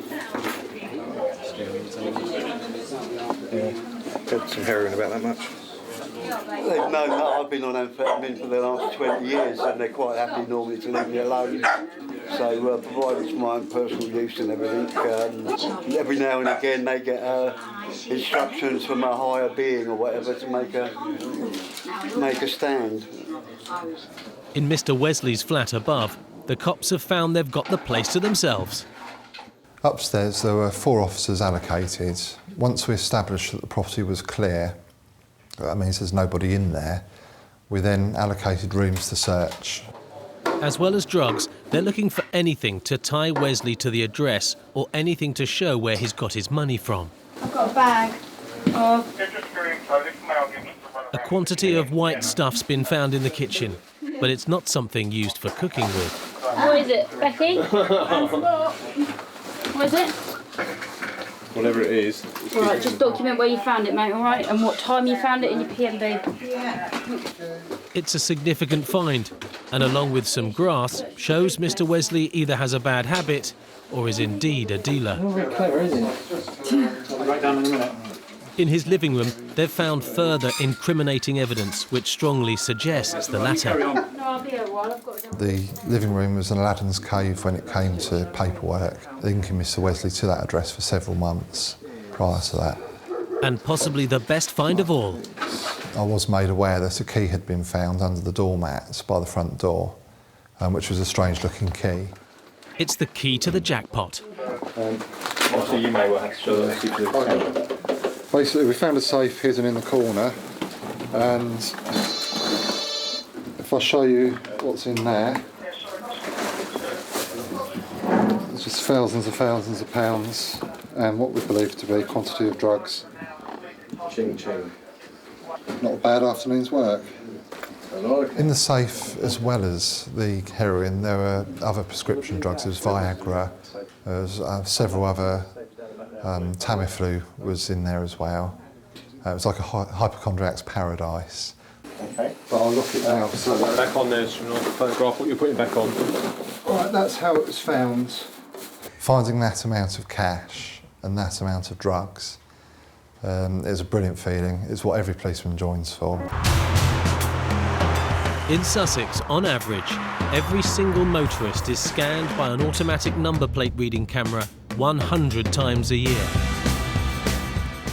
Got some heroin about that much. They've known that I've been on amphetamine for the last 20 years and they're quite happy normally to leave me alone. So provided it's my own personal use and everything, every now and again they get instructions from a higher being or whatever to make a stand. In Mr. Wesley's flat above, the cops have found they've got the place to themselves. Upstairs there were 4 officers allocated. Once we established that the property was clear, that means there's nobody in there, we then allocated rooms to search. As well as drugs, they're looking for anything to tie Wesley to the address or anything to show where he's got his money from. I've got a bag of... A quantity of white stuff's been found in the kitchen, but it's not something used for cooking with. What is it, Becky? What is it? Whatever it is. Right, just document where you found it, mate, alright? And what time you found it in your PMB. It's a significant find, and along with some grass, shows Mr. Wesley either has a bad habit or is indeed a dealer. Not very clever, is it? Right down in a minute. In his living room, they've found further incriminating evidence which strongly suggests the latter. No, I'll be a while. I've got to go. The living room was an Aladdin's cave when it came to paperwork, linking Mr. Wesley to that address for several months prior to that. And possibly the best find of all. I was made aware that a key had been found under the doormats by the front door, which was a strange-looking key. It's the key to the jackpot. Obviously, you may well have to show the key to the Basically, we found a safe hidden in the corner, and if I show you what's in there, there's just thousands of pounds and what we believe to be a quantity of drugs. Ching ching. Not a bad afternoon's work. In the safe, as well as the heroin, there were other prescription drugs. There was Viagra, there was several other, Tamiflu was in there as well. It was like a hypochondriac's paradise. Okay. But I'll look it now. So back on there, so photograph what you're putting back on. All right, that's how it was found. Finding that amount of cash and that amount of drugs is a brilliant feeling. It's what every policeman joins for. In Sussex, on average, every single motorist is scanned by an automatic number plate reading camera 100 times a year.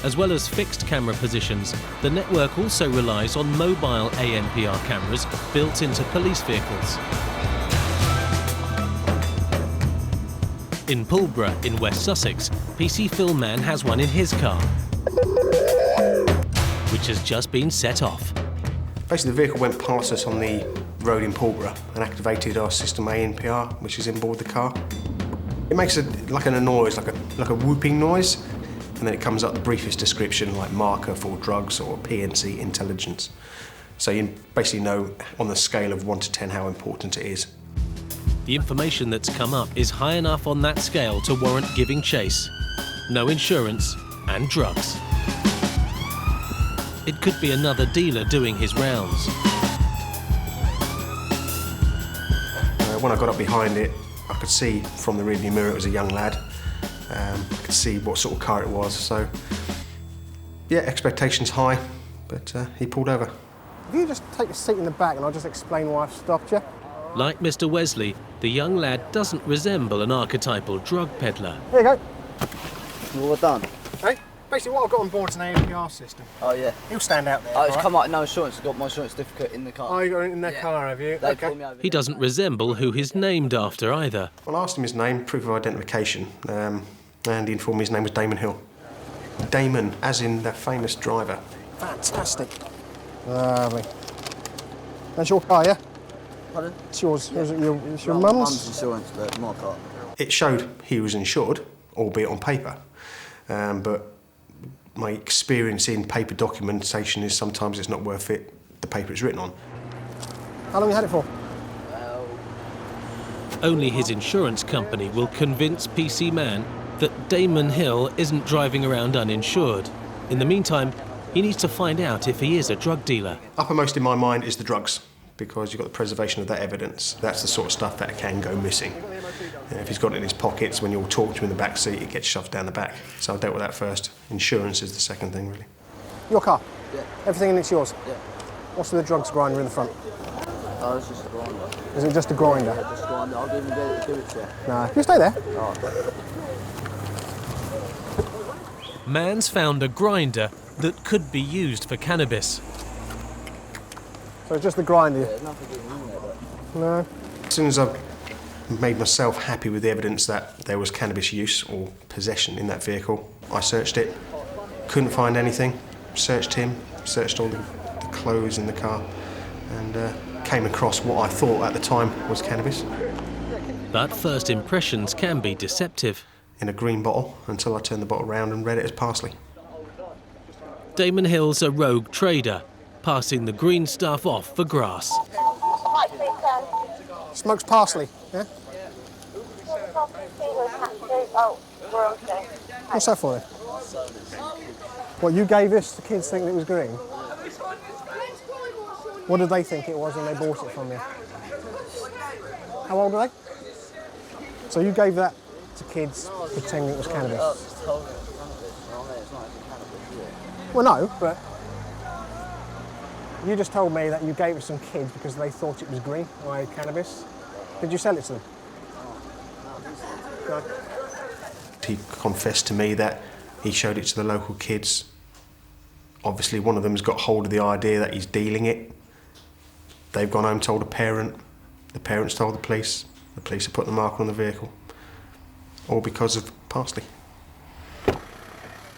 As well as fixed camera positions, the network also relies on mobile ANPR cameras built into police vehicles. In Pulborough, in West Sussex, PC Phil Mann has one in his car, which has just been set off. Basically, the vehicle went past us on the road in Pulborough and activated our system ANPR, which is inboard the car. It makes a noise, like a whooping noise, and then it comes up the briefest description, like marker for drugs or PNC intelligence. So you basically know on the scale of 1 to 10 how important it is. The information that's come up is high enough on that scale to warrant giving chase. No insurance and drugs. It could be another dealer doing his rounds. When I got up behind it, I could see from the rearview mirror it was a young lad. I could see what sort of car it was, so yeah, expectations high, but he pulled over. If you just take a seat in the back and I'll just explain why I've stopped you. Like Mr. Wesley, the young lad doesn't resemble an archetypal drug peddler. There you go. Well, we're done. Hey, basically what I've got on board is an ANPR system. Oh, yeah. He'll stand out there. Oh, it's right? come out no insurance. I've got my insurance certificate in the car. Oh, you got it in their car, have you? They pulled me over. He doesn't resemble who he's named after either. Well, I asked him his name, proof of identification, and he informed me his name was Damon Hill. Damon, as in the famous driver. Fantastic. Lovely. That's your car, yeah? Pardon? It's yours. It's your Mum's mum's insurance, but my car. It showed he was insured, albeit on paper, but my experience in paper documentation is sometimes it's not worth it, the paper it's written on. How long have you had it for? Only his insurance company will convince PC Man that Damon Hill isn't driving around uninsured. In the meantime, he needs to find out if he is a drug dealer. Uppermost in my mind is the drugs, because you've got the preservation of that evidence. That's the sort of stuff that can go missing. If he's got it in his pockets, when you're talking to him in the back seat, it gets shoved down the back. So I dealt with that first. Insurance is the second thing, really. Your car? Yeah. Everything in it's yours? Yeah. What's with the drugs grinder in the front? Oh, it's just a grinder. Is it just a grinder? Yeah, just a grinder. I'll give it to you. No. You stay there. Oh. Man's found a grinder that could be used for cannabis. So it's just the grinder? Yeah, there's nothing in there, but... No. As soon as I made myself happy with the evidence that there was cannabis use or possession in that vehicle, I searched it. Couldn't find anything. Searched him, searched all the clothes in the car, and came across what I thought at the time was cannabis. But first impressions can be deceptive. in a green bottle until I turned the bottle around and read it as parsley. Damon Hill's a rogue trader, passing the green stuff off for grass. Smokes parsley, yeah? What's that for then? What, you gave this to kids thinking it was green? What did they think it was when they bought it from you? How old are they? So you gave that to kids pretending it was cannabis? Well, no, but you just told me that you gave it to some kids because they thought it was green, or cannabis. Did you sell it to them? No. He confessed to me that he showed it to the local kids. Obviously, one of them's got hold of the idea that he's dealing it. They've gone home, told a parent. The parents told the police. The police have put the mark on the vehicle. All because of parsley.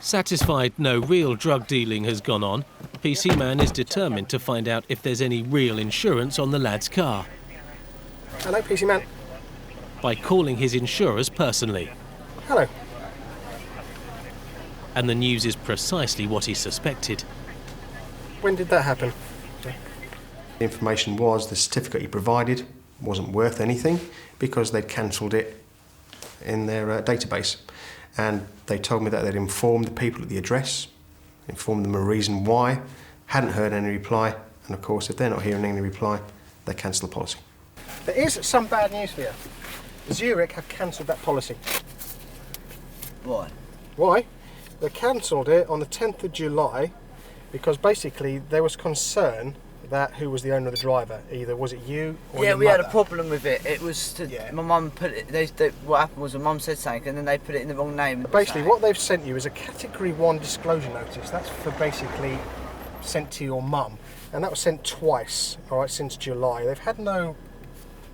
Satisfied no real drug dealing has gone on, PC Man is determined to find out if there's any real insurance on the lad's car. Hello, PC Man. By calling his insurers personally. Hello. And the news is precisely what he suspected. When did that happen? The information was the certificate he provided wasn't worth anything because they'd cancelled it in their database. And they told me that they'd informed the people at the address, informed them a reason why, hadn't heard any reply, and of course, if they're not hearing any reply, they cancel the policy. There is some bad news for you. Zurich have cancelled that policy. Why? Why? They cancelled it on the 10th of July because basically there was concern that who was the owner of the driver. Either was it you or your we had a mother? problem with it. It was my mum put it. What happened was my mum said something, and then they put it in the wrong name. Basically, what they've sent you is a Category 1 disclosure notice. That's for basically sent to your mum, and that was sent twice. All right, since July. They've had no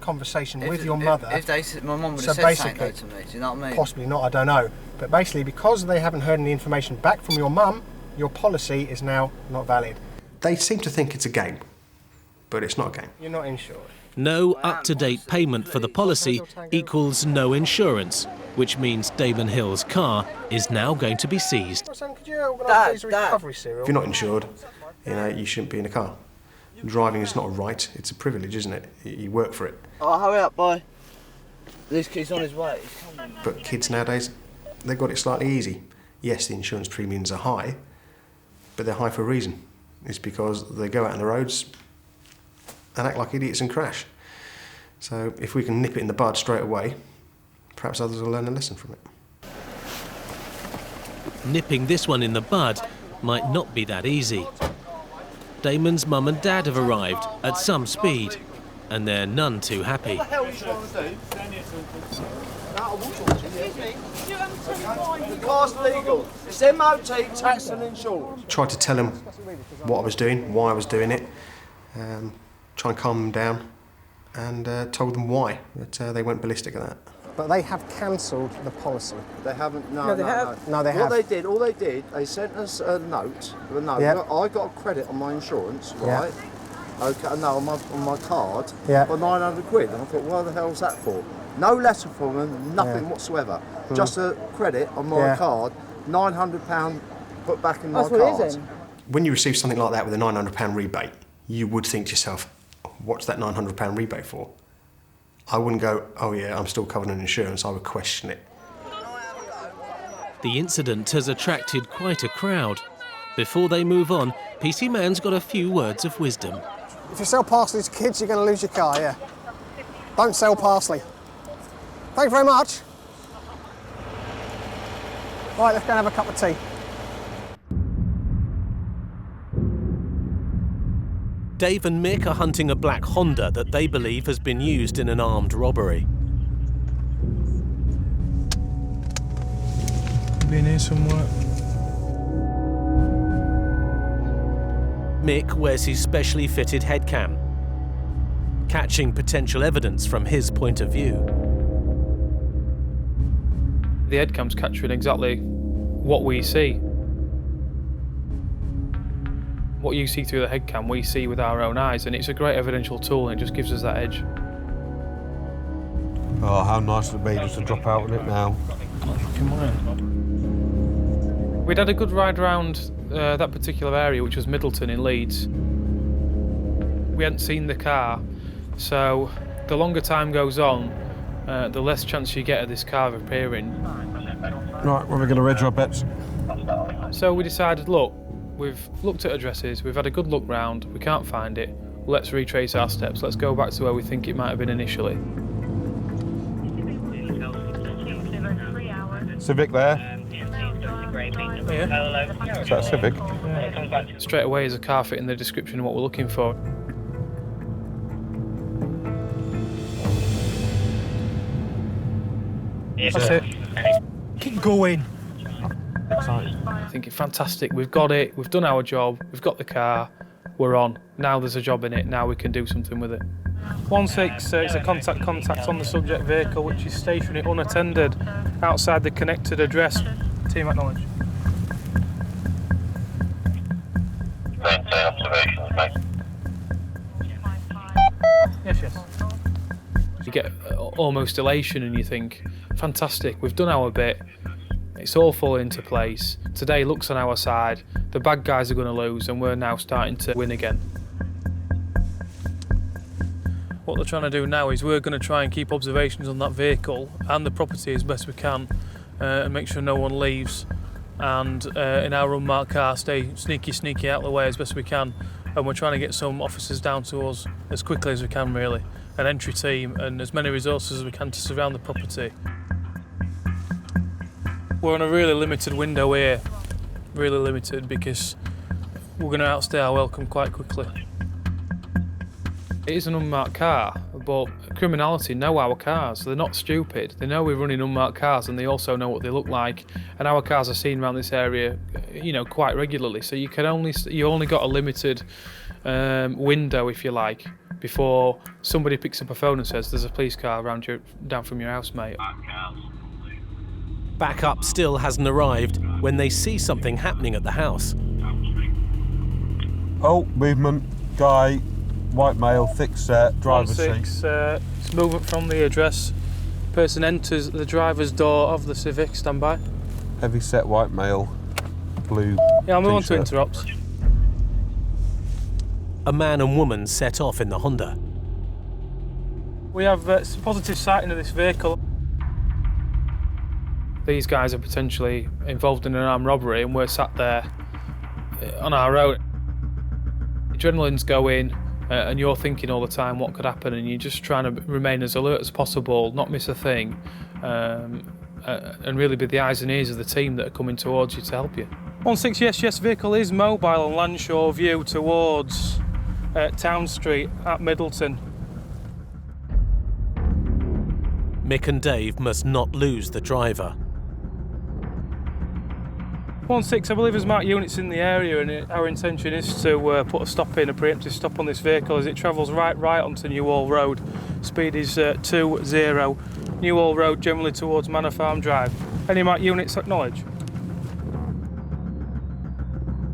conversation with your mother. If they said, my mum would have said something to me. Do you know what I mean? Possibly not. I don't know. But basically, because they haven't heard any information back from your mum, your policy is now not valid. They seem to think it's a game, but it's not a game. You're not insured. No up-to-date payment for the policy equals no insurance, which means Damon Hill's car is now going to be seized. Sam, could you organise a recovery serial? If you're not insured, you shouldn't be in a car. Driving is not a right, it's a privilege, isn't it? You work for it. Oh, hurry up, boy. This kid's on his way. He's coming. But kids nowadays, they've got it slightly easy. Yes, the insurance premiums are high, but they're high for a reason. It's because they go out on the roads and act like idiots and crash. So if we can nip it in the bud straight away, perhaps others will learn a lesson from it. Nipping this one in the bud might not be that easy. Damon's mum and dad have arrived at some speed, and they're none too happy. What the hell are you trying to do? The car's legal. It's MOT, tax and insurance. Tried to tell them what I was doing, why I was doing it, try and calm them down, and told them why, but they went ballistic at that. But they have cancelled the policy. They haven't. No, No, they have. No, they have. All they did, they sent us a note. With a note. Yep. I got a credit on my insurance, Yep. right? Okay, no, on my card Yep. for 900 quid. And I thought, what the hell's that for? No letter from them, nothing Yeah. whatsoever. Mm. Just a credit on my Yeah. card, £900 put back in my That's what it card. is then. When you receive something like that with a £900 rebate, you would think to yourself, what's that £900 rebate for? I wouldn't go, oh yeah, I'm still covered in insurance. I would question it. The incident has attracted quite a crowd. Before they move on, PC Man's got a few words of wisdom. If you sell parsley to kids, you're going to lose your car, yeah. Don't sell parsley. Thank you very much. Right, let's go and have a cup of tea. Dave and Mick are hunting a black Honda that they believe has been used in an armed robbery. Been here somewhere. Mick wears his specially fitted headcam, catching potential evidence from his point of view. The headcam's capturing exactly what we see. What you see through the headcam, we see with our own eyes, and it's a great evidential tool, and it just gives us that edge. Oh, how nice it would be just to drop out on it now. We'd had a good ride around that particular area, which was Middleton in Leeds. We hadn't seen the car, so the longer time goes on, the less chance you get of this car appearing. Right, well, we're going to reg our bets. So we decided, look, we've looked at addresses, we've had a good look round, we can't find it. Let's retrace our steps. Let's go back to where we think it might have been initially. Civic there. Yeah. Is that a Civic? Yeah. Straight away is a car fitting the description of what we're looking for. That's it. Keep going. Thinking, fantastic, we've got it, we've done our job, we've got the car, we're on. Now there's a job in it, now we can do something with it. 1-6 is a contact on the subject vehicle, which is stationary unattended outside the connected address. Team acknowledge. Observations, mate. Yes. You get almost elation and you think, fantastic, we've done our bit, it's all falling into place, today looks on our side, the bad guys are going to lose and we're now starting to win again. What they're trying to do now is we're going to try and keep observations on that vehicle and the property as best we can and make sure no one leaves, and in our unmarked car stay sneaky out of the way as best we can, and we're trying to get some officers down to us as quickly as we can, really, an entry team and as many resources as we can to surround the property. We're on a really limited window here, really limited, because we're going to outstay our welcome quite quickly. It is an unmarked car, but criminality know our cars. They're not stupid. They know we're running unmarked cars and they also know what they look like. And our cars are seen around this area, you know, quite regularly. So you only got a limited window, if you like, before somebody picks up a phone and says, "There's a police car down from your house, mate." Backup still hasn't arrived when they see something happening at the house. Oh, movement, guy, white male, thick set, driver's 1-6, seat. it's movement from the address. Person enters the driver's door of the Civic, stand by. Heavy set white male, blue Yeah, I'll move on to t-shirt. interrupts. A man and woman set off in the Honda. We have positive sighting of this vehicle. These guys are potentially involved in an armed robbery and we're sat there on our own. Adrenaline's going and you're thinking all the time what could happen, and you're just trying to remain as alert as possible, not miss a thing, and really be the eyes and ears of the team that are coming towards you to help you. 1-6, yes, vehicle is mobile on Landshore View towards Town Street at Middleton. Mick and Dave must not lose the driver. 1-6, I believe there's marked units in the area, and our intention is to put a preemptive stop on this vehicle as it travels right onto Newhall Road. Speed is 20, Newhall Road, generally towards Manor Farm Drive. Any marked units acknowledge?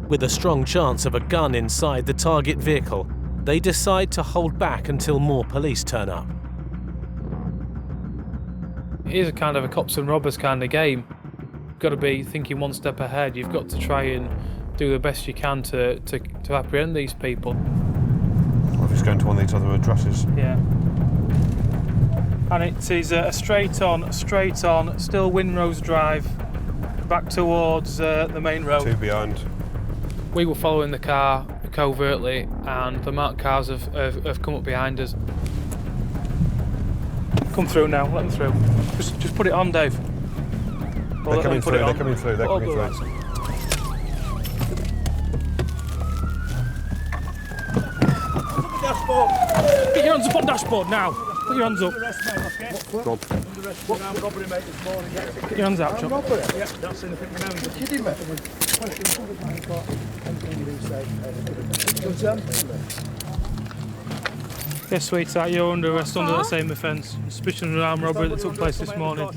With a strong chance of a gun inside the target vehicle, they decide to hold back until more police turn up. It is a kind of a cops and robbers kind of game. You've got to be thinking one step ahead. You've got to try and do the best you can to apprehend these people. Or if he's going to one of these other addresses. Yeah. And it is a straight on, still Winrose Drive, back towards the main road. Two behind. We were following the car covertly, and the marked cars have come up behind us. Come through now, let them through. Just put it on, Dave. They're coming through, they're coming through. Get your hands up on dashboard now. Put your hands up. Go on. Get your hands out, Chuck. Yeah, that's anything remember. Kidding me? Yes, sweetheart, you're under arrest under that same offence. Suspicion of an armed robbery that took place this morning.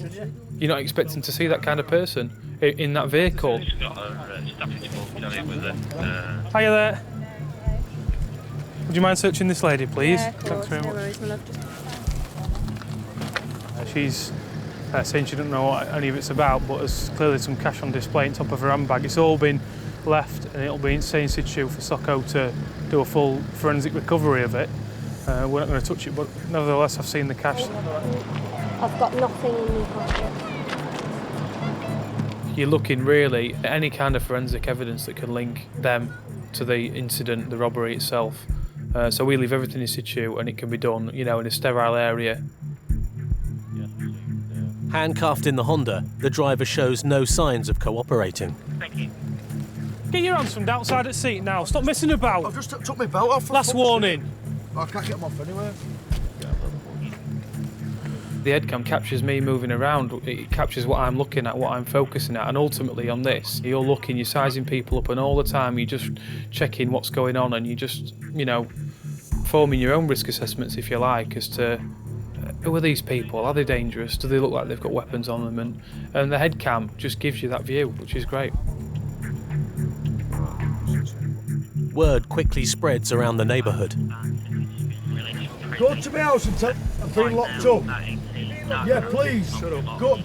You're not expecting to see that kind of person in that vehicle. Hiya there. Would you mind searching this lady, please? Yeah, of course. Thanks very much. No worries, my love. She's saying she doesn't know what any of it's about, but there's clearly some cash on display on top of her handbag. It's all been left and it'll be in situ for Socko to do a full forensic recovery of it. We're not going to touch it, but nevertheless I've seen the cash. I've got nothing in my pocket. You're looking really at any kind of forensic evidence that can link them to the incident, the robbery itself. So we leave everything in situ and it can be done, you know, in a sterile area. Handcuffed in the Honda, the driver shows no signs of cooperating. Thank you. Get your hands from outside the seat now. Stop messing about. I've just took my belt off. Last warning. I can't get them off anyway. The head cam captures me moving around. It captures what I'm looking at, what I'm focusing at, and ultimately on this, you're looking, you're sizing people up, and all the time you're just checking what's going on, and you just, you know, forming your own risk assessments, if you like, as to who are these people? Are they dangerous? Do they look like they've got weapons on them? And the head cam just gives you that view, which is great. Word quickly spreads around the neighbourhood. Go to my house and tell I've been locked up. Yeah, please. Go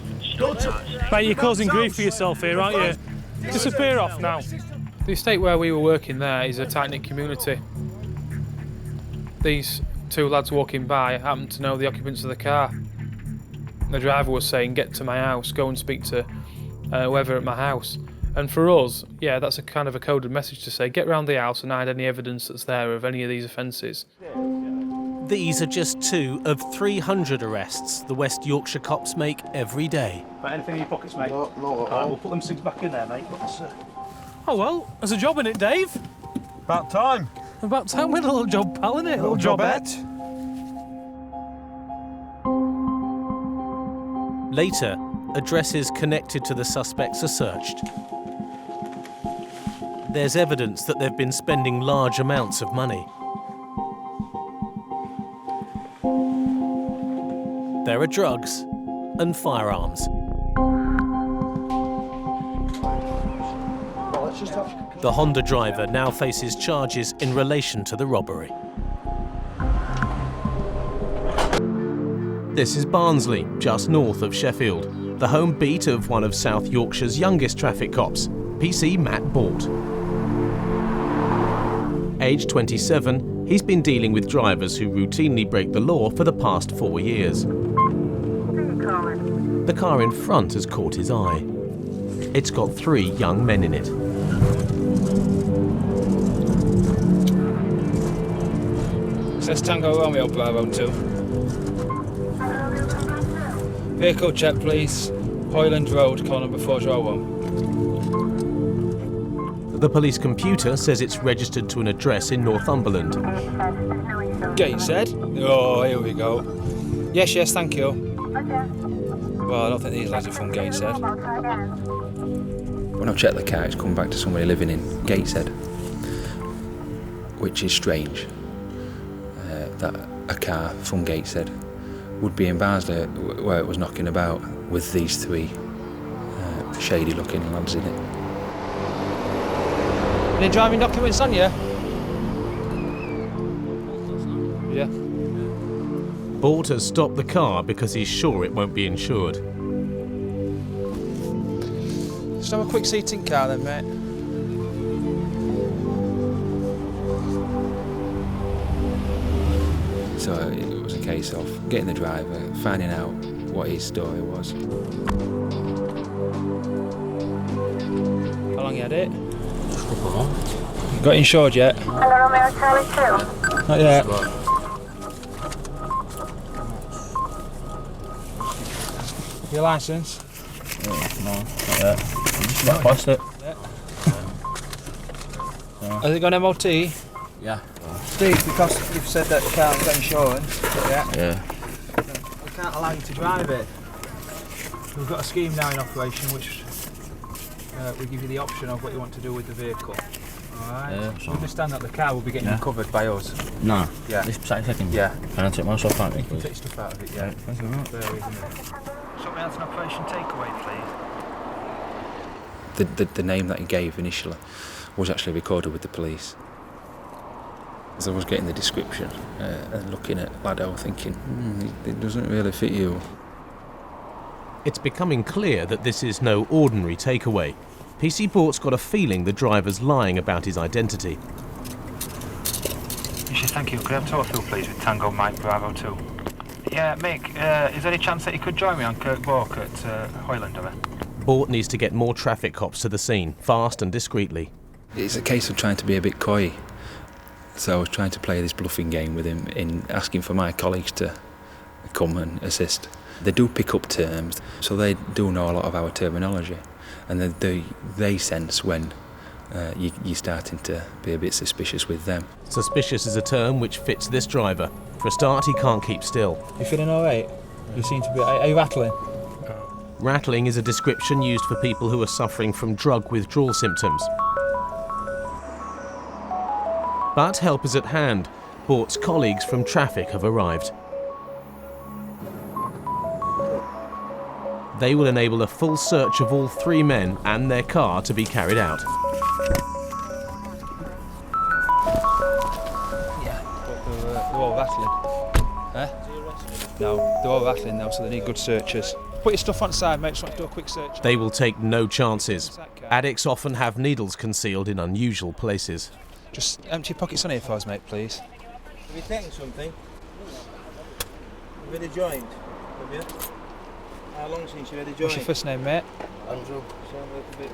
to... Mate, you're causing grief for yourself here, aren't you? Disappear off now. The estate where we were working there is a tight-knit community. These two lads walking by happened to know the occupants of the car. The driver was saying, get to my house, go and speak to whoever at my house. And for us, yeah, that's a kind of a coded message to say, get round the house and hide any evidence that's there of any of these offences. These are just 2 of 300 arrests the West Yorkshire cops make every day. Got anything in your pockets, mate? No, not at all. We'll put them 6 back in there, mate. Oh well, there's a job in it, Dave. About time. About time we had a little job, pal, innit? A little jobette. Later, addresses connected to the suspects are searched. There's evidence that they've been spending large amounts of money. There are drugs and firearms. The Honda driver now faces charges in relation to the robbery. This is Barnsley, just north of Sheffield, the home beat of one of South Yorkshire's youngest traffic cops, PC Matt Bort. Aged 27, he's been dealing with drivers who routinely break the law for the past 4 years. The car in front has caught his eye. It's got 3 young men in it. Says Tango Romeo Bravo 2. Vehicle check, please. Hoyland Road, car number 401. The police computer says it's registered to an address in Northumberland. Gateshead? Oh, here we go. Yes, thank you. Well, I don't think these lads are from Gateshead. When I've checked the car, it's come back to somebody living in Gateshead, which is strange. That a car from Gateshead would be in Barnsley where it was knocking about with these 3 shady looking lads in it. Any driving documents on you? Yeah. Bort has stopped the car because he's sure it won't be insured. Just have a quick seat in car then, mate. So it was a case of getting the driver, finding out what his story was. How long you had it? Got insured yet? Hello, Romeo Charlie 2. Not yet. Your licence? No, not yet. Just about past it. Has it gone MOT? Yeah. Steve, because you've said that you can't get insurance, Yeah. We can't allow you to drive it. We've got a scheme now in operation which we give you the option of what you want to do with the vehicle. Alright? Yeah, You understand that the car will be getting covered by us? No. Yeah. This second. Yeah. Can I take my stuff out of it, You can please? take stuff out of it, yeah. Thank you very much. There, isn't it? Something else, an operation takeaway, please. The name that he gave initially was actually recorded with the police. As I was getting the description and looking at Lado thinking, it doesn't really fit you. It's becoming clear that this is no ordinary takeaway. PC Port's got a feeling the driver's lying about his identity. Thank you. Could I have tour fill, please, with Tango Mike Bravo 2? Yeah, Mick, is there any chance that you could join me on Kirkbourne at Hoyland? Bort needs to get more traffic cops to the scene, fast and discreetly. It's a case of trying to be a bit coy. So I was trying to play this bluffing game with him in asking for my colleagues to come and assist. They do pick up terms, so they do know a lot of our terminology, and they sense when you're starting to be a bit suspicious with them. Suspicious is a term which fits this driver. For a start, he can't keep still. You feeling all right? You seem to be... Are you rattling? Rattling is a description used for people who are suffering from drug withdrawal symptoms. But help is at hand. Bort's colleagues from traffic have arrived. They will enable a full search of all three men and their car to be carried out. They're all rattling. Eh? No, they're all rattling now, so they need good searches. Put your stuff on side, mate, just want to do a quick search. They will take no chances. Addicts often have needles concealed in unusual places. Just empty your pockets on here for us, mate, please. Have you taken something? Have you had a joint? Have you? How long since you had a joint? What's your first name, mate? Andrew. I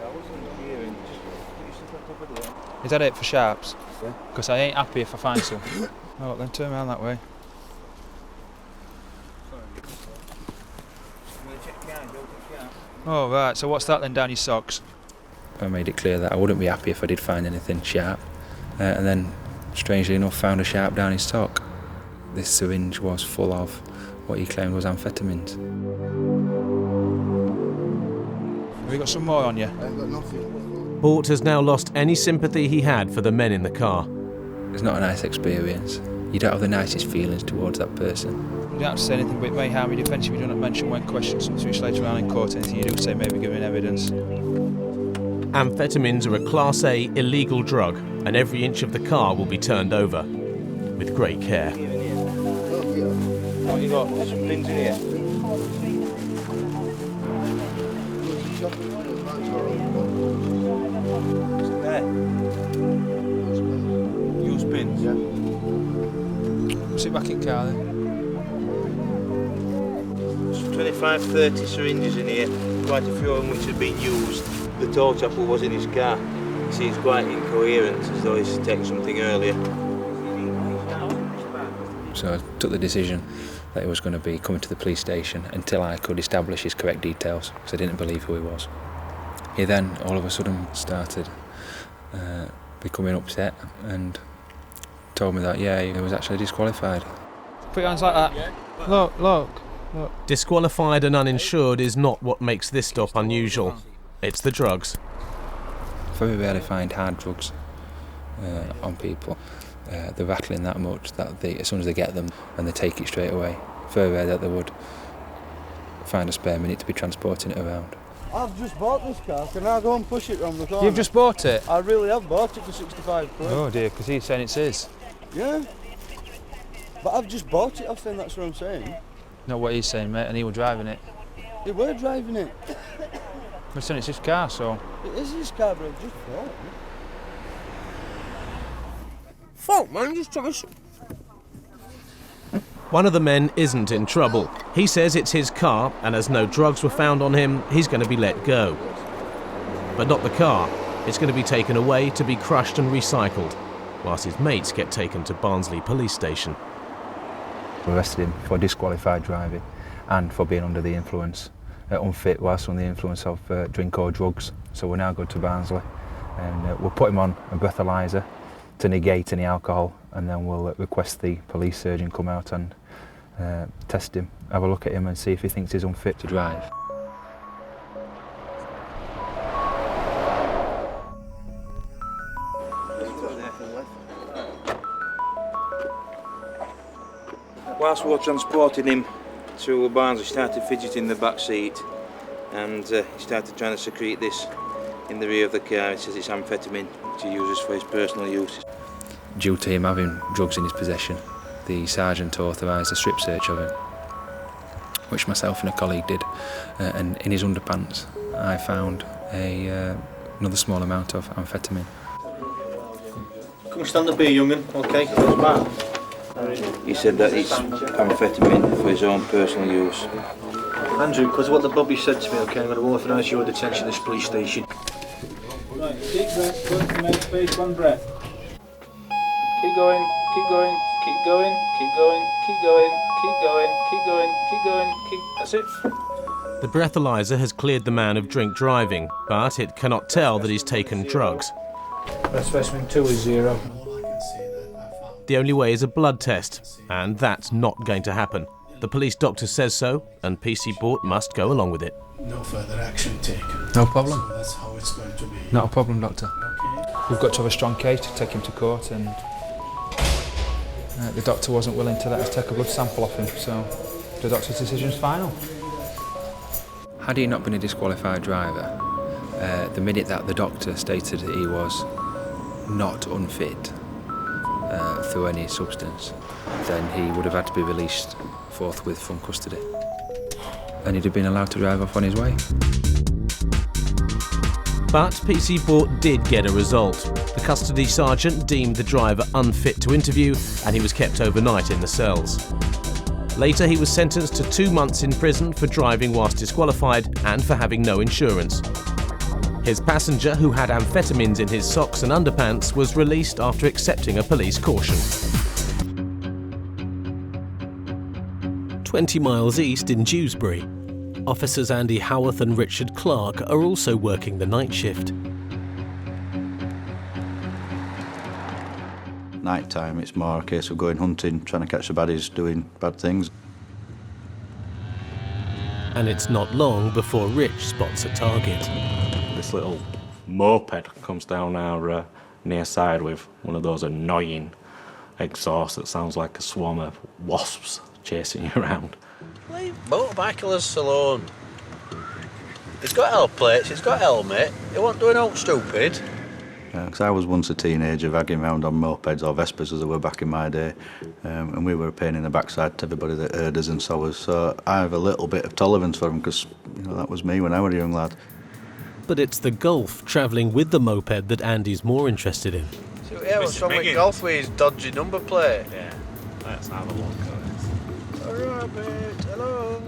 wasn't hearing. Just put your stuff on top of the line. Is that it for sharps? Yeah. Because I ain't happy if I find some. Oh, then turn around that way. Oh, right, so what's that then down your socks? I made it clear that I wouldn't be happy if I did find anything sharp, and then, strangely enough, found a sharp down his sock. This syringe was full of what he claimed was amphetamines. Have you got some more on you? I ain't got nothing. Bort has now lost any sympathy he had for the men in the car. It's not a nice experience. You don't have the nicest feelings towards that person. You don't have to say anything, but it may harm your defence if you do not mention when questioned, something which later on in court, anything you do say may be given evidence. Amphetamines are a Class A illegal drug, and every inch of the car will be turned over, with great care. What you got? There's some pins in here. There. Use pins? Yeah. Sit back in car then. 25, 30 syringes in here, quite a few of them which had been used. The toe tapper was in his car. He seems quite incoherent, as though he's taken something earlier. So I took the decision that he was going to be coming to the police station until I could establish his correct details, because I didn't believe who he was. He then all of a sudden started becoming upset and told me that, yeah, he was actually disqualified. Put your hands like that. Yeah. Look, look. Disqualified and uninsured is not what makes this stop unusual. It's the drugs. Very rarely find hard drugs on people. They're rattling that much that as soon as they get them, and they take it straight away. Very rare that they would find a spare minute to be transporting it around. I've just bought this car. Can I go and push it round the corner? You've just bought it? I really have bought it for 65 quid. Oh dear, because he's saying it's his. Yeah. But I've just bought it, I think that's what I'm saying. Not what he's saying, mate, and he was driving it. They were driving it. But it's his car, so... It is his car, but I've just bought it. Fuck, man, just try some. One of the men isn't in trouble. He says it's his car, and as no drugs were found on him, he's going to be let go. But not the car. It's going to be taken away to be crushed and recycled, whilst his mates get taken to Barnsley police station. We arrested him for disqualified driving and for being under the influence, unfit whilst under the influence of drink or drugs. So we're now going to Barnsley, and we'll put him on a breathalyzer to negate any alcohol, and then we'll request the police surgeon come out and test him, have a look at him and see if he thinks he's unfit to drive. Whilst we were transporting him to Barnsley, he started fidgeting in the back seat, and he started trying to secrete this in the rear of the car. He says it's amphetamine, which he uses for his personal use. Due to him having drugs in his possession, the sergeant authorised a strip search of him. which myself and a colleague did, and in his underpants I found another small amount of amphetamine. Come stand up here, young'un, okay? He said that it's amphetamine for his own personal use. Andrew, because what the bobby said to me, okay, I'm going to authorise your detention at this police station. Right, deep breath, go to the next space, one breath. Keep going, keep going, keep going, keep going, keep going, keep going, keep going, keep going, that's it. The breathalyzer has cleared the man of drink driving, but it cannot tell that he's taken drugs. Breath specimen 2 is 0. The only way is a blood test, and that's not going to happen. The police doctor says so, and PC Bort must go along with it. No further action taken. No problem. So that's how it's going to be. Not a problem, Doctor. We've got to have a strong case to take him to court, and the doctor wasn't willing to let us take a blood sample off him, so the doctor's decision's final. Had he not been a disqualified driver, the minute that the doctor stated that he was not unfit through any substance, then he would have had to be released forthwith from custody. And he'd have been allowed to drive off on his way. But PC Bort did get a result. The custody sergeant deemed the driver unfit to interview, and he was kept overnight in the cells. Later, he was sentenced to 2 months in prison for driving whilst disqualified and for having no insurance. His passenger, who had amphetamines in his socks and underpants, was released after accepting a police caution. 20 miles east in Dewsbury, officers Andy Howarth and Richard Clark are also working the night shift. Night time, it's more a case of going hunting, trying to catch the baddies doing bad things. And it's not long before Rich spots a target. This little moped comes down our near side with one of those annoying exhausts that sounds like a swarm of wasps chasing you around. Leave motorbikers alone. It's got L plates, it's got helmet, it won't do anything stupid. Because I was once a teenager vagging around on mopeds or Vespers as they were back in my day, and we were a pain in the backside to everybody that heard us and saw us, so I have a little bit of tolerance for them because, you know, that was me when I was a young lad. But it's the Golf travelling with the moped that Andy's more interested in. So, yeah, what's wrong with Golf with his dodgy number plate? Yeah, let's have a look at this. Alright, mate, hello.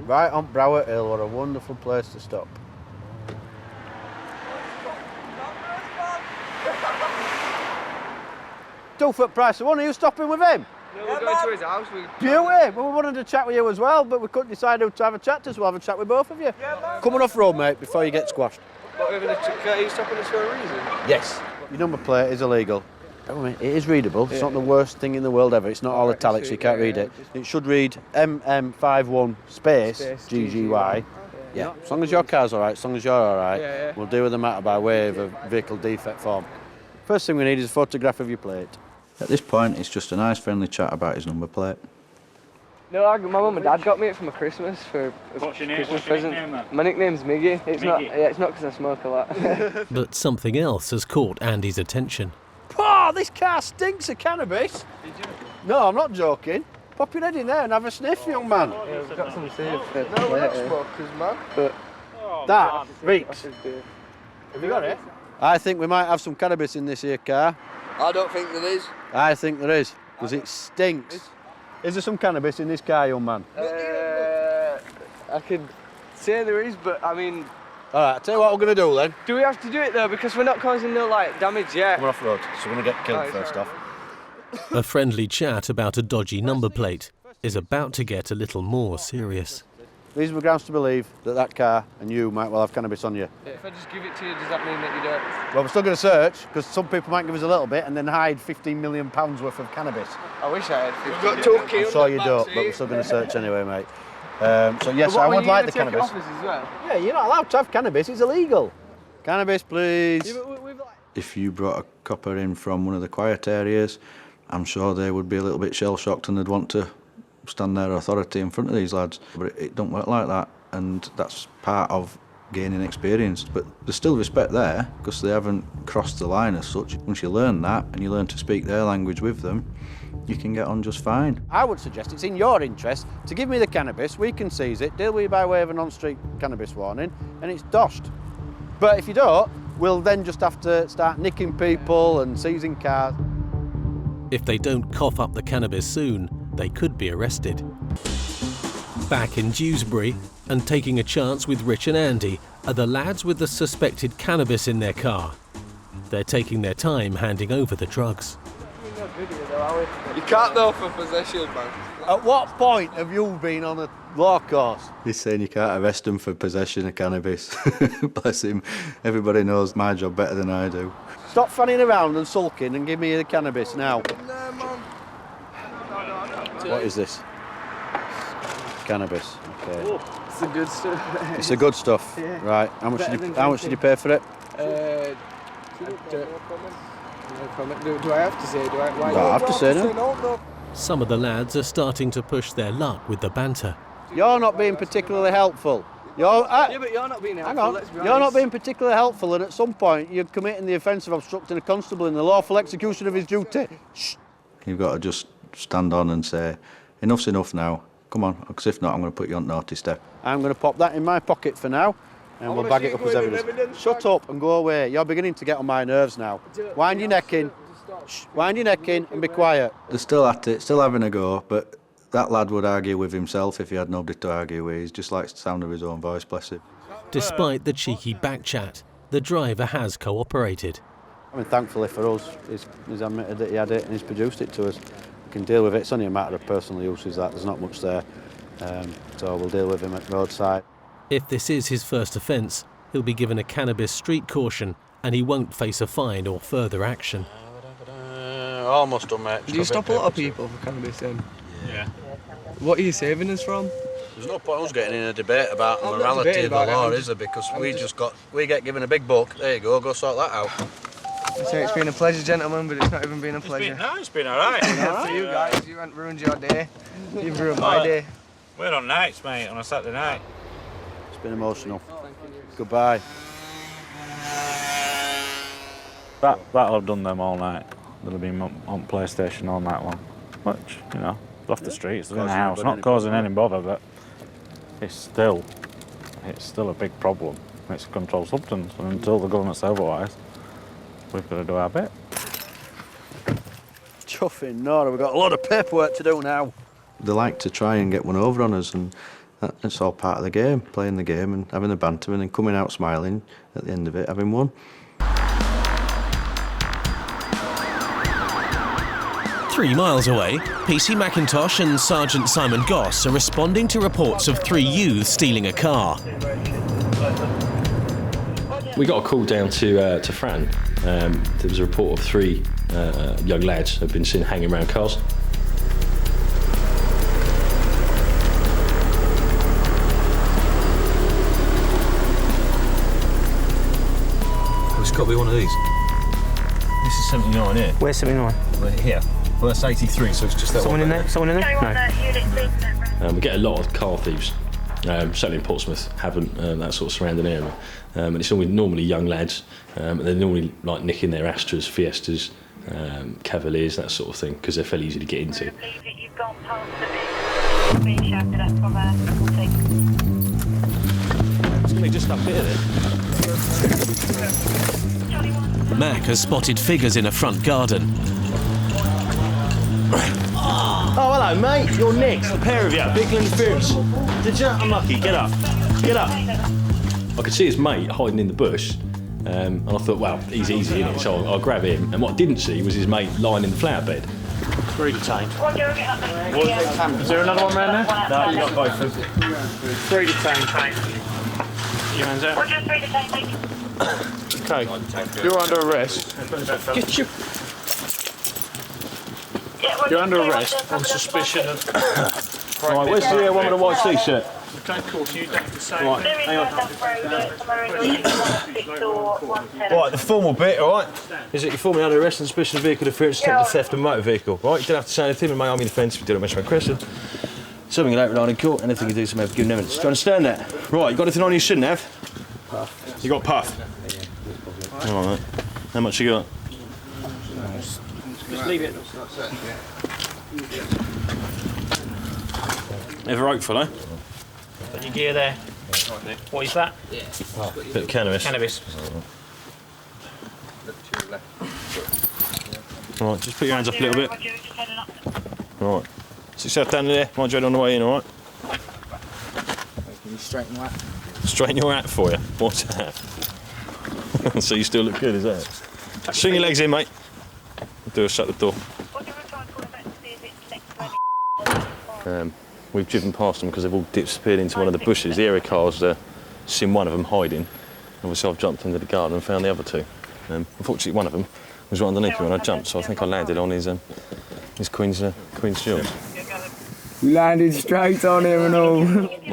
Right on Broward Hill, what a wonderful place to stop. 2 foot price of one, are you stopping with him? No, we're going to his house. Beauty! Well, we wanted to chat with you as well, but we couldn't decide who to have a chat to, so we'll have a chat with both of you. Coming off road, mate, before you get squashed. But we're going to are you stopping us for a reason? Yes. Your number plate is illegal. I mean, it is readable. It's not the worst thing in the world ever. It's not all italics, so you can't read it. It should read MM51 space GGY. Yeah, as long as your car's all right, as long as you're all right, we'll deal with the matter by way of a vehicle defect form. First thing we need is a photograph of your plate. At this point, it's just a nice friendly chat about his number plate. No, my mum and dad got me it for my Christmas for a Christmas present. My nickname's Miggy. It's not. Yeah, it's not because I smoke a lot. But something else has caught Andy's attention. Oh, this car stinks of cannabis. No, I'm not joking. Pop your head in there and have a sniff, young man. Yeah, we've got some saved for no, we're not smokers, man. But that reeks. Have you got it? I think we might have some cannabis in this here car. I don't think there is. I think there is, because it stinks. Is there some cannabis in this car, young man? I could say there is, but I mean... All right, I'll tell you what we're going to do then. Do we have to do it though? Because we're not causing no damage yet. We're off road, so we're going to get killed first off. A friendly chat about a dodgy number plate is about to get a little more serious. These were grounds to believe that that car and you might well have cannabis on you. If I just give it to you, does that mean that you don't? Well, we're still going to search, because some people might give us a little bit and then hide £15 million worth of cannabis. I wish I had 15 million. I'm sure you don't, but we're still going to search anyway, mate. So yes, I would like the cannabis. As well? Yeah, you're not allowed to have cannabis, it's illegal. Cannabis, please. If you brought a copper in from one of the quiet areas, I'm sure they would be a little bit shell-shocked and they'd want to stand their authority in front of these lads. But it don't work like that, and that's part of gaining experience. But there's still respect there, because they haven't crossed the line as such. Once you learn that, and you learn to speak their language with them, you can get on just fine. I would suggest it's in your interest to give me the cannabis, we can seize it, deal with you by way of a non-street cannabis warning, and it's doshed. But if you don't, we'll then just have to start nicking people and seizing cars. If they don't cough up the cannabis soon, they could be arrested. Back in Dewsbury, and taking a chance with Rich and Andy, are the lads with the suspected cannabis in their car. They're taking their time handing over the drugs. You can't though for possession, man. At what point have you been on a law course? He's saying you can't arrest him for possession of cannabis. Bless him. Everybody knows my job better than I do. Stop fanning around and sulking and give me the cannabis now. No, man. What is this? Cannabis. Okay. Oh, it's the good stuff. It's the good stuff. Yeah. Right. How much did you pay for it? Do I have to say? Why? I have to say no. No. Some of the lads are starting to push their luck with the banter. You're not being particularly helpful. Yeah, but you're not being helpful. Hang on. Let's be You're not honest. being particularly helpful, and at some point you're committing the offence of obstructing a constable in the lawful execution of his duty. Shh. You've got to just stand on and say, enough's enough now. Come on, because if not, I'm going to put you on naughty step. I'm going to pop that in my pocket for now, and we'll bag it up as evidence. Shut up and go away. You're beginning to get on my nerves now. Wind your neck in. Shh. Wind your neck in and be quiet. They're still at it, still having a go, but that lad would argue with himself if he had nobody to argue with. He just likes the sound of his own voice, bless him. Despite the cheeky backchat, the driver has cooperated. I mean, thankfully for us, he's admitted that he had it and he's produced it to us. We can deal with it. It's only a matter of personal uses that. There's not much there. So we'll deal with him at roadside. If this is his first offence, he'll be given a cannabis street caution and he won't face a fine or further action. Almost done, mate. Do you stop a lot of people for cannabis then? Yeah. What are you saving us from? There's no point us getting in a debate about I'm not morality debating of the about it, law, I'm is there? Because we get given a big book. There you go sort that out. I say it's been a pleasure, gentlemen, but it's not even been a pleasure. It's been all right. For you guys, you haven't ruined your day. You've ruined my day. We're on nights, mate, on a Saturday night. It's been emotional. Goodbye. That'll have done them all night. They'll have been on PlayStation all night long. Which, you know, off the streets, in the house, not causing any bother, but it's still a big problem. It's a controlled substance, and until the government says otherwise, we've got to do our bit. Chuffing Nora, we've got a lot of paperwork to do now. They like to try and get one over on us, and it's all part of the game, playing the game and having the banter and then coming out smiling at the end of it, having won. 3 miles away, PC McIntosh and Sergeant Simon Goss are responding to reports of 3 youths stealing a car. We got a call down to Fratton. There was a report of 3 young lads who had been seen hanging around cars. It's got to be one of these. This is 79 here. Where's 79? We're here. Well, that's 83, so it's just that Someone one. in there? Someone in there? No. We get a lot of car thieves. Certainly in Portsmouth, haven't that sort of surrounding area. And it's normally young lads. They're normally like nicking their Astras, Fiestas, Cavaliers, that sort of thing, because they're fairly easy to get into. It's going to be just up here then. Mac has spotted figures in a front garden. Oh, hello, mate. You're next. The pair of you. Vehicle interference. Did you? Unlucky. Get up. Get up. I could see his mate hiding in the bush, and I thought, well, he's easy, isn't it? So I'll grab him. And what I didn't see was his mate lying in the flower bed. 3 detained. Is there another one around there? No, you got both of them. 3 detained. Your hands out. Okay. You're under arrest. Get your... You're under arrest on suspicion of... Right, where's the one with the white t-shirt? Okay, cool. So you don't have to say... Right, hang on. Right, the formal bit, all right, is that you're formally under arrest on suspicion of vehicle interference, attempted theft of motor vehicle, right? You don't have to say anything, my army defence if you didn't mention my question. Something you don't rely on in court, anything you do, something have given evidence. Do you understand that? Right, you got anything on you shouldn't have? Puff. You got puff? All right, mate. How much you got? Just leave it. Ever oak fellow? Got your gear there. What is that? Oh, bit of cannabis. Cannabis. All right, just put your hands up a little bit. All right. Sit yourself down there. Mind you head on the way in, all right? Can you straighten your hat? Straighten your hat for you. What's that? So you still look good, is that? Swing your legs in, mate. Do a shut the door. We've driven past them because they've all disappeared into one of the bushes. The area car's seen one of them hiding. Obviously, I've jumped into the garden and found the other two. Unfortunately, one of them was right underneath me when I jumped, so I think I landed on his Queen's shield. You landed straight on him and all.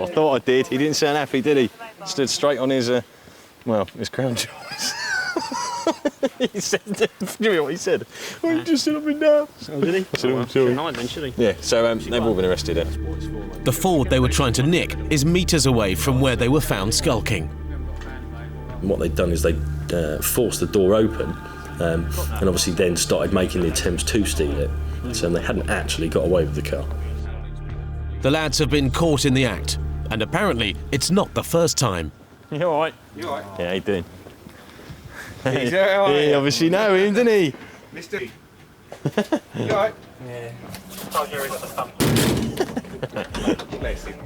I thought I did. He didn't sound happy, did he? Stood straight on his, his crown jewels. He said, do you hear what he said? Oh, you just sit up and down. Oh, did he? I said, oh, sorry. Then, should he? Yeah, so they've all been arrested. The Ford they were trying to nick is metres away from where they were found skulking. And what they'd done is they forced the door open and obviously then started making the attempts to steal it. So they hadn't actually got away with the car. The lads have been caught in the act, and apparently it's not the first time. You all right? You all right? Yeah, how you doing? He's all right. He obviously know him, didn't he? Mister. You all right? Yeah. Told you he's at the thumb. Bless him.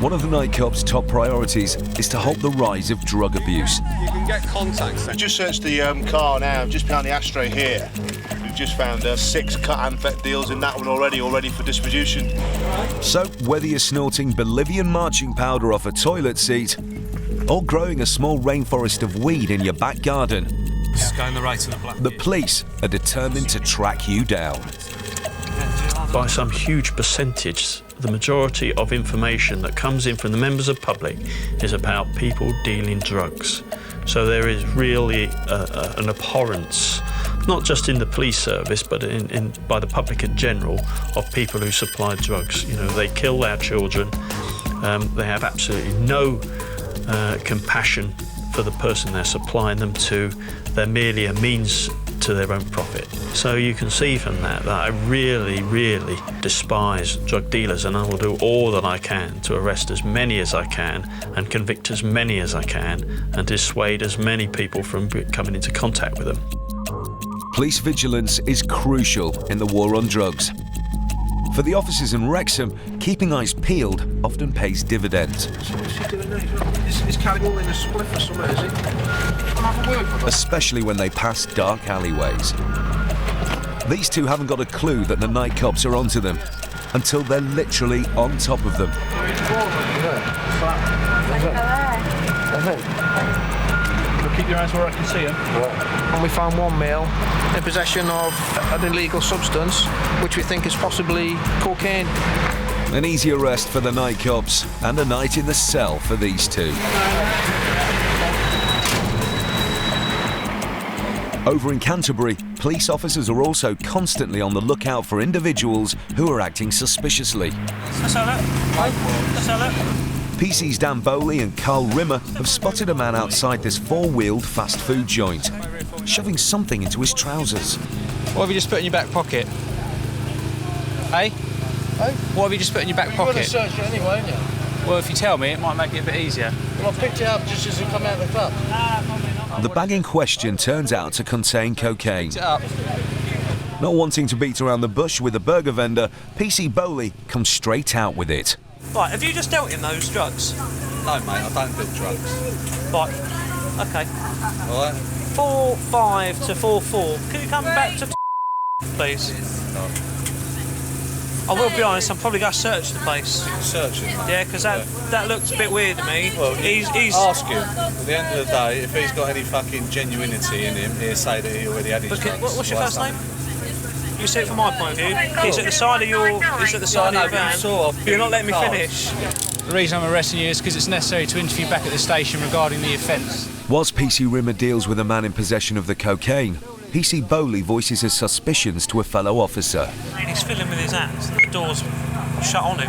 One of the night cops' top priorities is to halt the rise of drug abuse. You can get contacts. We've just searched the car now, just behind the ashtray here. We've just found 6 cut amphet deals in that one already, all ready for distribution. So, whether you're snorting Bolivian marching powder off a toilet seat or growing a small rainforest of weed in your back garden, Going the right to the black. the police are determined to track you down. By some huge percentage, the majority of information that comes in from the members of the public is about people dealing drugs. So there is really an abhorrence, not just in the police service, but by the public in general, of people who supply drugs. You know, they kill our children. They have absolutely no compassion for the person they're supplying them to. They're merely a means to their own profit. So you can see from that I really, really despise drug dealers, and I will do all that I can to arrest as many as I can and convict as many as I can and dissuade as many people from coming into contact with them. Police vigilance is crucial in the war on drugs. For the officers in Wrexham, keeping eyes peeled often pays dividends. What's he doing now? Is Callum in a spliff or something, is he? Have a word for Especially when they pass dark alleyways. These two haven't got a clue that the night cops are onto them until they're literally on top of them. Keep your eyes where I can see them. And we found one male in possession of an illegal substance, which we think is possibly cocaine. An easy arrest for the night cops and a night in the cell for these two. Over in Canterbury, police officers are also constantly on the lookout for individuals who are acting suspiciously. PC's Dan Bowley and Carl Rimmer have spotted a man outside this four-wheeled fast food joint, shoving something into his trousers. What have you just put in your back pocket? Hey? What have you just put in your back pocket? You're going to search it anyway, aren't you? Well, if you tell me, it might make it a bit easier. Well, I picked it up just as you come out of the club. The bag in question turns out to contain cocaine. Picked it up. Not wanting to beat around the bush with a burger vendor, PC Bowley comes straight out with it. Right, have you just dealt in those drugs? No, mate, I don't do drugs. Right, okay. All right. 4-5 to 4-4. Can you come back to please? I will be honest, I'm probably going to search the place. Search it? Yeah, because that looks a bit weird to me. Well, he's ask him. At the end of the day, if he's got any fucking genuinity in him, he'll say that he already had his drugs. What's your first name? You see it from my point of view. He's at the side of your. He's at the side of your van. You're not letting me finish. The reason I'm arresting you is because it's necessary to interview back at the station regarding the offence. Whilst PC Rimmer deals with a man in possession of the cocaine, PC Bowley voices his suspicions to a fellow officer. He's fiddling with his hands. The door's shut on him.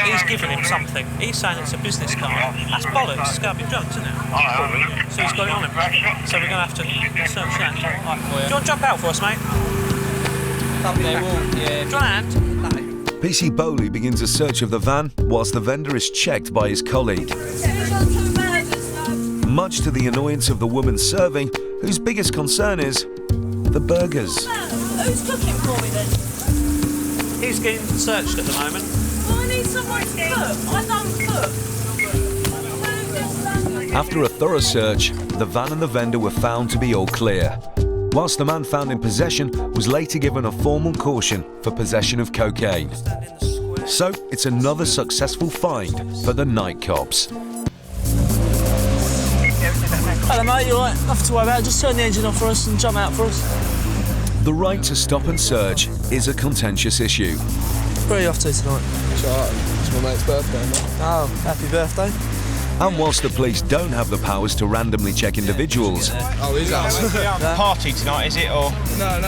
He's given him something. He's saying it's a business card. That's bollocks. It's got to be drugs, isn't it? So he's got it on him. So we're going to have to search that. Right, do you want to jump out for us, mate? Do you want a hand? PC Bowley begins a search of the van whilst the vendor is checked by his colleague. Much to the annoyance of the woman serving, whose biggest concern is the burgers. Who's cooking for me then? He's getting searched at the moment. Well, I need someone to cook. I don't cook. After a thorough search, the van and the vendor were found to be all clear, whilst the man found in possession was later given a formal caution for possession of cocaine. So it's another successful find for the night cops. Hello mate, you alright? Nothing to worry about, just turn the engine off for us and jump out for us. The right to stop and search is a contentious issue. Where are you off to tonight? It's my mate's birthday, mate. Oh, happy birthday. And whilst the police don't have the powers to randomly check individuals, Oh, his house. Party tonight, is it, or? No,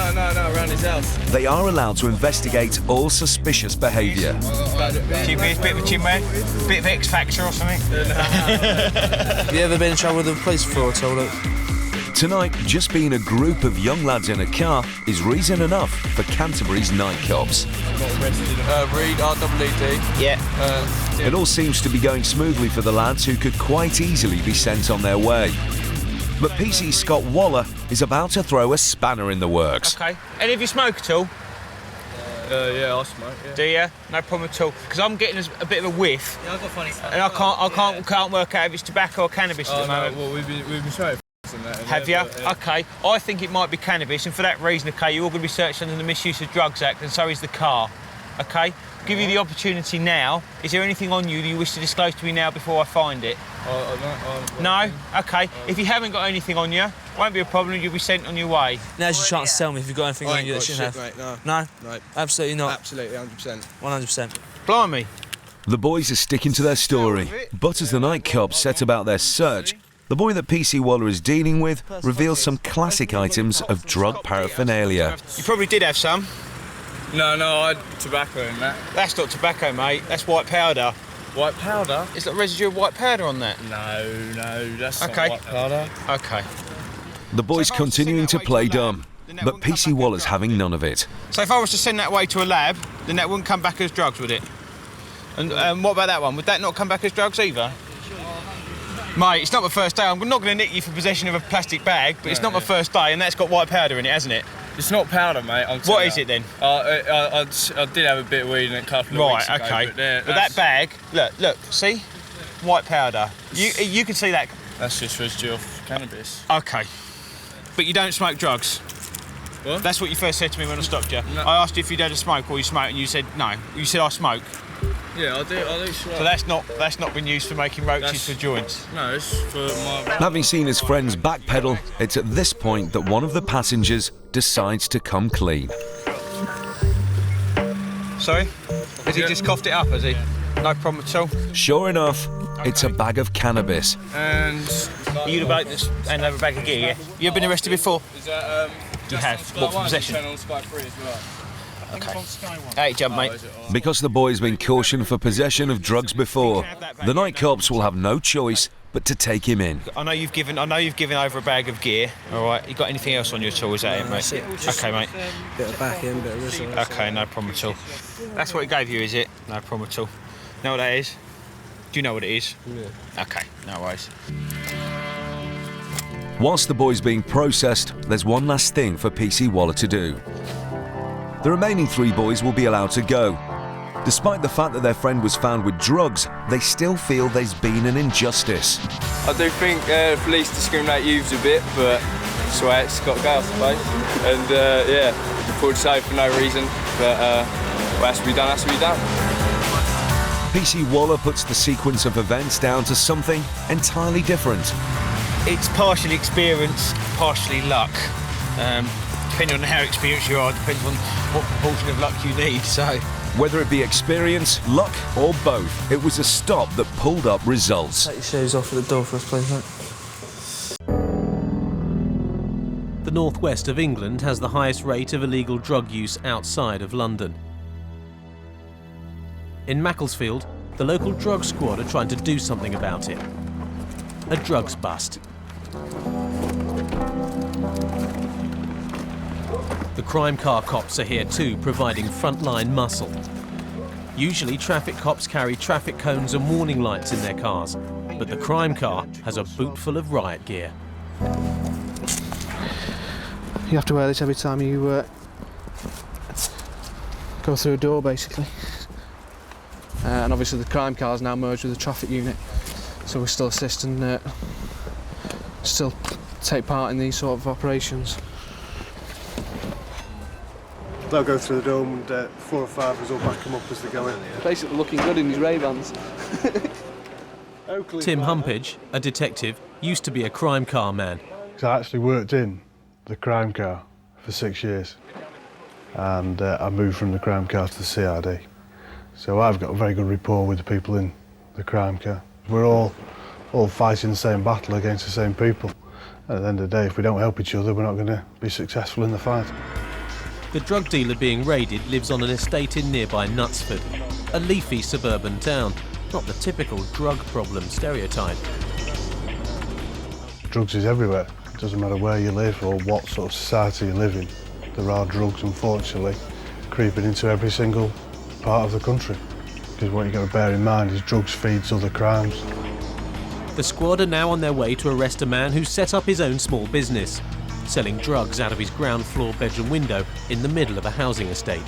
around his house. they are allowed to investigate all suspicious behaviour. Bit of a chinwag? Bit of X Factor or something? Have you ever been in trouble with the police before at all, Luke? Tonight, just being a group of young lads in a car is reason enough for Canterbury's night cops. Reed, R-E-E-D. Yeah. It all seems to be going smoothly for the lads who could quite easily be sent on their way. But PC Scott Waller is about to throw a spanner in the works. Okay. Any of you smoke at all? Yeah, I smoke, yeah. Do you? No problem at all. Because I'm getting a bit of a whiff. Yeah, I've got funny stuff. And I can't work out if it's tobacco or cannabis at the moment. Well, we've been smoking and that. Have you? Okay. I think it might be cannabis, and for that reason, okay, you're all going to be searched under the Misuse of Drugs Act, and so is the car. Okay? Give you the opportunity now. Is there anything on you that you wish to disclose to me now before I find it? No? Okay. If you haven't got anything on you, won't be a problem. You'll be sent on your way. Now's your chance to tell me if you've got anything on you that shouldn't have. Mate, no. No? Absolutely not. Absolutely, 100%. 100%. Blimey. The boys are sticking to their story, but as the night cops set about their search, the boy that PC Waller is dealing with reveals some classic items of drug paraphernalia. You probably did have some. No, I had tobacco in that. That's not tobacco, mate. That's white powder. White powder? It's got residue of white powder on that. No, that's not white powder. Okay. The boys continuing to play dumb, but PC Waller's having none of it. So if I was to send that away to a lab, then that wouldn't come back as drugs, would it? And what about that one? Would that not come back as drugs either? Mate, it's not my first day. I'm not going to nick you for possession of a plastic bag, but it's not my first day, and that's got white powder in it, hasn't it? It's not powder, mate. What is it then? I did have a bit of weed in it a couple of weeks ago. Right, okay. But that bag, look, see? White powder. You can see that. That's just residue of cannabis. Okay. But you don't smoke drugs? What? That's what you first said to me when I stopped you. No. I asked you if you'd had a smoke or you smoke, and you said no. You said I smoke. Yeah, I do smoke. So that's not been used for making roaches for joints? No, it's for my... Having seen his friends backpedal, it's at this point that one of the passengers decides to come clean. Sorry? Has he just coughed it up, has he? No problem at all. Sure enough, it's a bag of cannabis. And... You'd have this and have a bag of gear, yeah? You ever been arrested before? Is that, You have. What, for possession? On Sky 3 as well. Okay. Hey, jump, mate. Because the boy's been cautioned for possession of drugs before, the night cops will have no choice but to take him in. I know you've given over a bag of gear. All right. You got anything else on you at all? Is that it, mate? Okay, mate. Bit of back end, bit of this. Okay, no problem at all. That's what he gave you, is it? No problem at all. Know what that is? Do you know what it is? Yeah. Okay, no worries. Whilst the boy's being processed, there's one last thing for PC Waller to do. The remaining 3 boys will be allowed to go. Despite the fact that their friend was found with drugs, they still feel there's been an injustice. I do think police discriminate youths a bit, but that's the way it's got to go, I suppose. And yeah, pulled safe for no reason, but what has to be done has to be done. PC Waller puts the sequence of events down to something entirely different. It's partially experience, partially luck. Depending on how experienced you are, depends on what proportion of luck you need, so... Whether it be experience, luck or both, it was a stop that pulled up results. Take your shoes off at the door for us, please, mate. The northwest of England has the highest rate of illegal drug use outside of London. In Macclesfield, the local drug squad are trying to do something about it. A drugs bust. The crime car cops are here too, providing frontline muscle. Usually traffic cops carry traffic cones and warning lights in their cars, but the crime car has a boot full of riot gear. You have to wear this every time you go through a door, basically. And obviously the crime car's now merged with the traffic unit, so we still assist and still take part in these sort of operations. They'll go through the dome and 4 or 5 of us will back them up as they go in. Basically looking good in his Ray-Bans. Tim Humpage, a detective, used to be a crime car man. I actually worked in the crime car for 6 years, and I moved from the crime car to the CRD. So I've got a very good rapport with the people in the crime car. We're all fighting the same battle against the same people. At the end of the day, if we don't help each other, we're not going to be successful in the fight. The drug dealer being raided lives on an estate in nearby Knutsford, a leafy suburban town, not the typical drug problem stereotype. Drugs is everywhere. It doesn't matter where you live or what sort of society you live in. There are drugs, unfortunately, creeping into every single part of the country. Because what you've got to bear in mind is drugs feeds other crimes. The squad are now on their way to arrest a man who set up his own small business, selling drugs out of his ground floor bedroom window in the middle of a housing estate.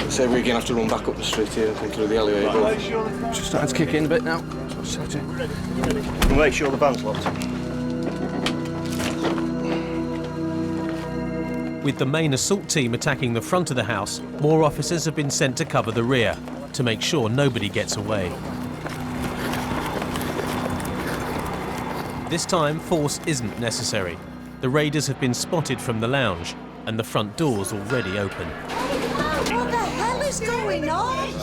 So we're going to have to run back up the street here and come through the alleyway. Just starting to kick in a bit now. We'll make sure the van's locked. With the main assault team attacking the front of the house, more officers have been sent to cover the rear to make sure nobody gets away. This time, force isn't necessary. The raiders have been spotted from the lounge, and the front door's already open. What the hell is going on?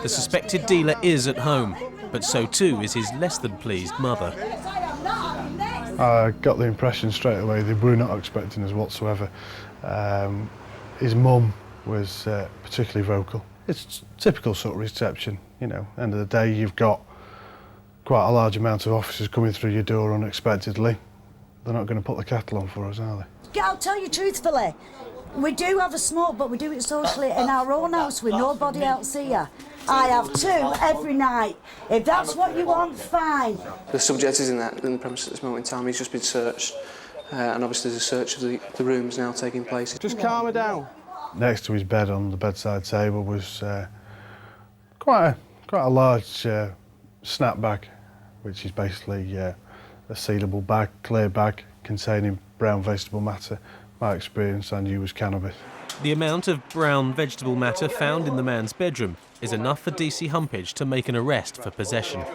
The suspected dealer is at home, but so too is his less than pleased mother. I got the impression straight away they were not expecting us whatsoever. His mum was particularly vocal. It's typical sort of reception, you know. End of the day, you've got quite a large amount of officers coming through your door unexpectedly. They're not going to put the kettle on for us, are they? I'll tell you truthfully, we do have a smoke, but we do it socially in our own house with nobody else here. I have 2 every night. If that's what you want, fine. The subject is in the premises at this moment in time. He's just been searched, and obviously there's a search of the rooms now taking place. Just calm her down. Next to his bed on the bedside table was quite a large snap bag, which is basically a sealable bag, clear bag, containing brown vegetable matter. My experience, I knew was cannabis. The amount of brown vegetable matter found in the man's bedroom is enough for DC Humpage to make an arrest for possession. Come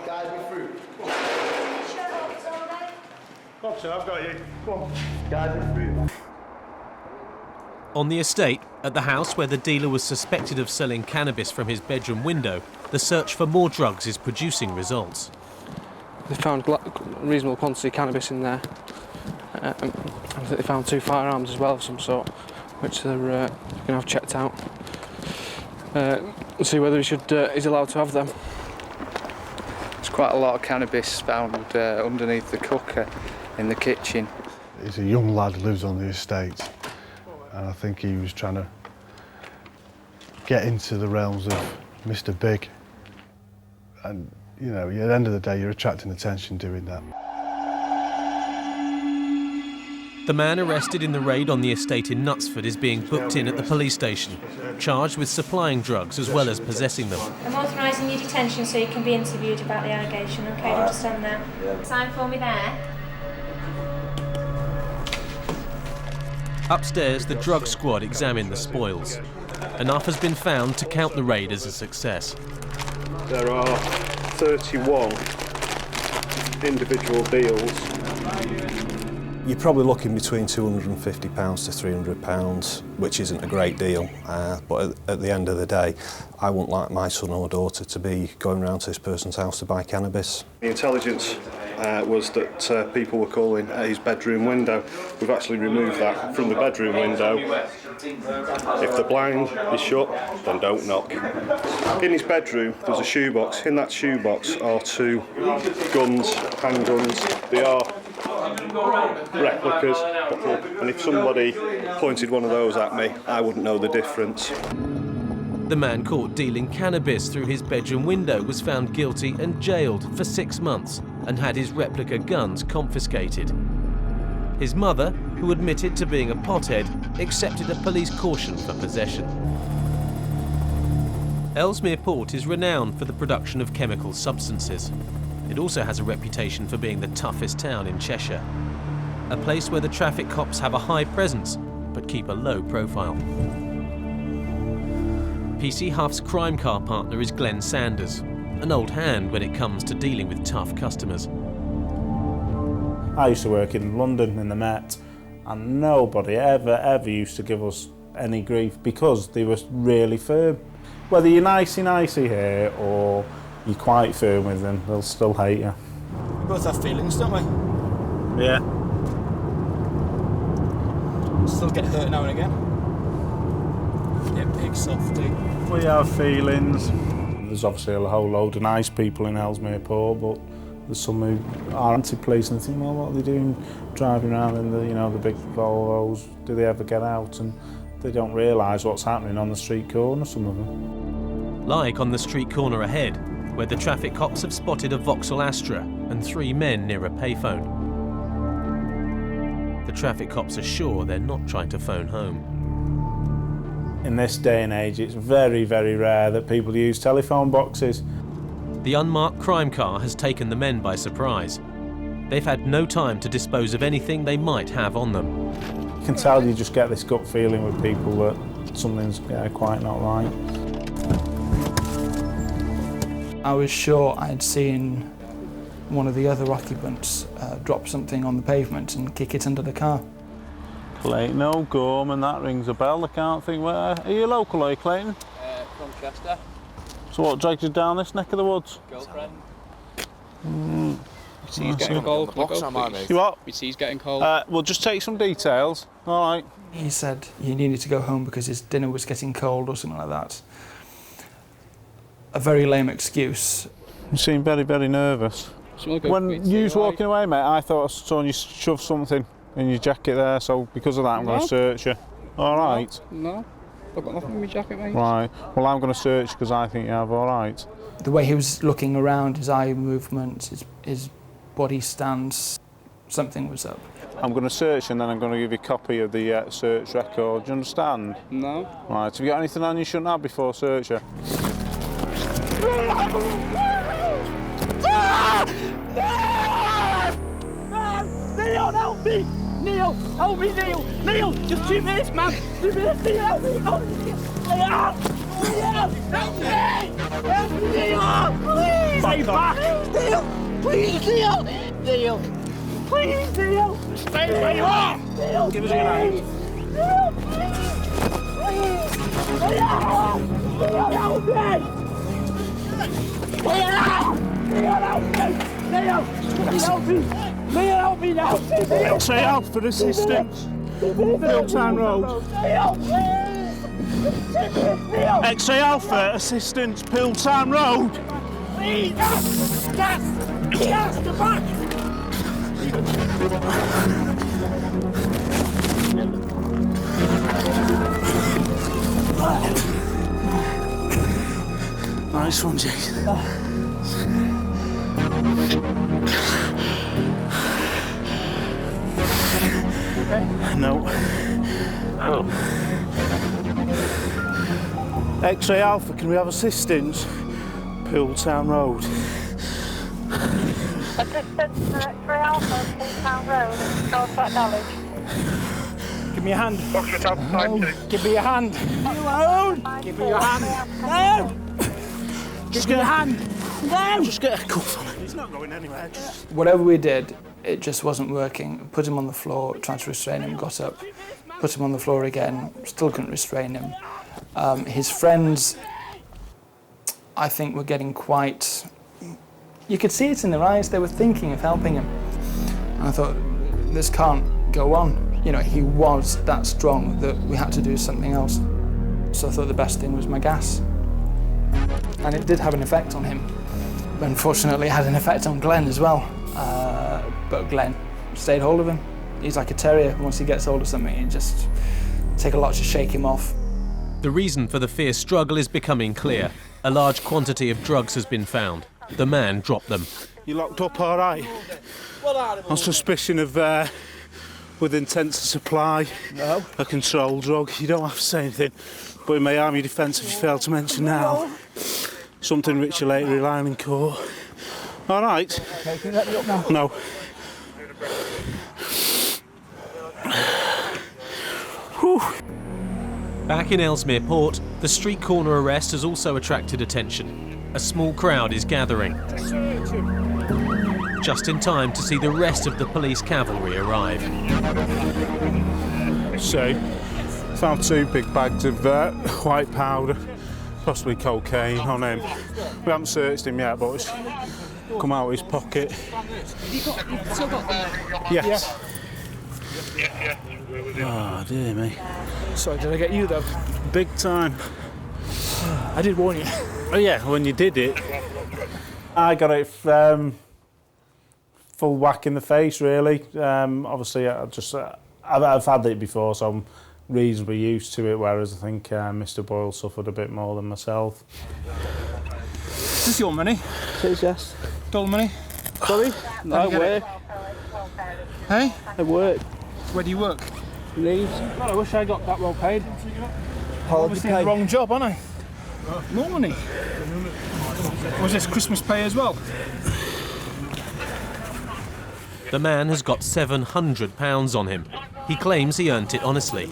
on, sir, I've got you. Come on. Guide me through. On the estate, at the house where the dealer was suspected of selling cannabis from his bedroom window, the search for more drugs is producing results. They found a reasonable quantity of cannabis in there. I think they found 2 firearms as well of some sort, which they're going to have checked out. See whether he's allowed to have them. There's quite a lot of cannabis found underneath the cooker in the kitchen. He's a young lad who lives on the estate, and I think he was trying to get into the realms of Mr. Big. And, you know, at the end of the day, you're attracting attention doing that. The man arrested in the raid on the estate in Knutsford is being booked in at the police station, charged with supplying drugs as well as possessing them. I'm authorising your detention so you can be interviewed about the allegation, OK? Do you understand that? Sign for me there. Upstairs, the drug squad examine the spoils. Enough has been found to count the raid as a success. There are 31 individual deals. You're probably looking between £250 to £300, which isn't a great deal, but at the end of the day, I wouldn't like my son or daughter to be going around to this person's house to buy cannabis. The intelligence was that people were calling at his bedroom window. We've actually removed that from the bedroom window If the blind is shut, then don't knock. In his bedroom, there's a shoebox. In that shoebox are 2 guns, handguns. They are replicas, and if somebody pointed one of those at me, I wouldn't know the difference. The man caught dealing cannabis through his bedroom window was found guilty and jailed for 6 months and had his replica guns confiscated. His mother, who admitted to being a pothead, accepted a police caution for possession. Ellesmere Port is renowned for the production of chemical substances. It also has a reputation for being the toughest town in Cheshire, a place where the traffic cops have a high presence but keep a low profile. PC Huff's crime car partner is Glenn Sanders, an old hand when it comes to dealing with tough customers. I used to work in London in the Met, and nobody ever used to give us any grief because they were really firm. Whether you're nicey here or you're quite firm with them, they'll still hate you. We both have feelings, don't we? Yeah. Still get hurt now and again. Yeah, big softy. We have feelings. There's obviously a whole load of nice people in Ellesmere Port, but there's some who are anti-police and think, well, what are they doing driving around in the, the big Volvos? Do they ever get out? And they don't realise what's happening on the street corner, some of them. Like on the street corner ahead, where the traffic cops have spotted a Vauxhall Astra and 3 men near a payphone. The traffic cops are sure they're not trying to phone home. In this day and age, it's very, very rare that people use telephone boxes. The unmarked crime car has taken the men by surprise. They've had no time to dispose of anything they might have on them. You can tell you just get this gut feeling with people that something's quite not right. I was sure I'd seen one of the other occupants drop something on the pavement and kick it under the car. Clayton O'Gorman, that rings a bell. I can't think where. Are you local, are you, Clayton? From Chester. So what dragged you down this neck of the woods? Girlfriend. See he's getting cold. You what? He's getting cold. We'll just take some details. All right. He said he needed to go home because his dinner was getting cold or something like that. A very lame excuse. You seem very, very nervous. When you was walking away, mate, I thought I saw you shove something in your jacket there, so because of that I'm going to search you. All right? No, I've got nothing in my jacket, mate. Right, well I'm going to search because I think you have, all right? The way he was looking around, his eye movements, his body stance, something was up. I'm going to search and then I'm going to give you a copy of the search record, do you understand? No. Right, have you got anything on you shouldn't have before search you? Neil, help me! Neil, help me, Neil! Neil, just 2 minutes, man! 2 minutes, Neil, help me! Help me! Neil, help me! Help me, Neil! Please! Stay back! Neil! Please, Neil! Neil! Please, Neil! Stay where you are! Neil! Give us your hand. Neil, please! Neil, help me! Neil, help me! Neil, help me! Neil, help me now! X-ray Alpha assistance, Milltown Road. X-ray Alpha assistance, Milltown Road. Please, gas, the back! Nice one, Jason. No. Oh. X-ray Alpha, can we have assistance? Pooltown Road. Assistance to X-ray Alpha, Pooltown Road, Norfolk Knowledge. Give me your hand. No. Give me your hand. Alone. Give me your hand. No. Give me your hand. No. Just get a cuff on it. He's not going anywhere. Whatever we did, it just wasn't working. Put him on the floor, tried to restrain him, got up. Put him on the floor again, still couldn't restrain him. His friends, I think, were getting quite... You could see it in their eyes, they were thinking of helping him. And I thought, this can't go on. You know, he was that strong that we had to do something else. So I thought the best thing was my gas. And it did have an effect on him. Unfortunately, it had an effect on Glenn as well. But Glenn stayed hold of him. He's like a terrier. Once he gets hold of something, it just take a lot to shake him off. The reason for the fierce struggle is becoming clear. A large quantity of drugs has been found. The man dropped them. You locked up all right? On suspicion of, with intent to supply a controlled drug. You don't have to say anything, but it may harm your defence if you fail to mention now. Something which you later rely on in court. All right? Okay, can you let me up now? No. Back in Ellesmere Port, the street corner arrest has also attracted attention. A small crowd is gathering, just in time to see the rest of the police cavalry arrive. So, found 2 big bags of white powder, possibly cocaine on him. We haven't searched him yet, but it's come out of his pocket. You've still got them? Yes. Oh, dear me. Sorry, did I get you though? Big time. I did warn you. Oh yeah, when you did it, I got it full whack in the face, really. Obviously, I've had it before, so I'm reasonably used to it, whereas I think Mr. Boyle suffered a bit more than myself. Is this your money? It is, yes. Dollar money? Sorry? No, I work. Hey? I work. Where do you work? Leeds. God, I wish I got that well paid. Obviously pay. the wrong job, aren't I? More money. Was this Christmas pay as well? The man has got £700 on him. He claims he earned it honestly.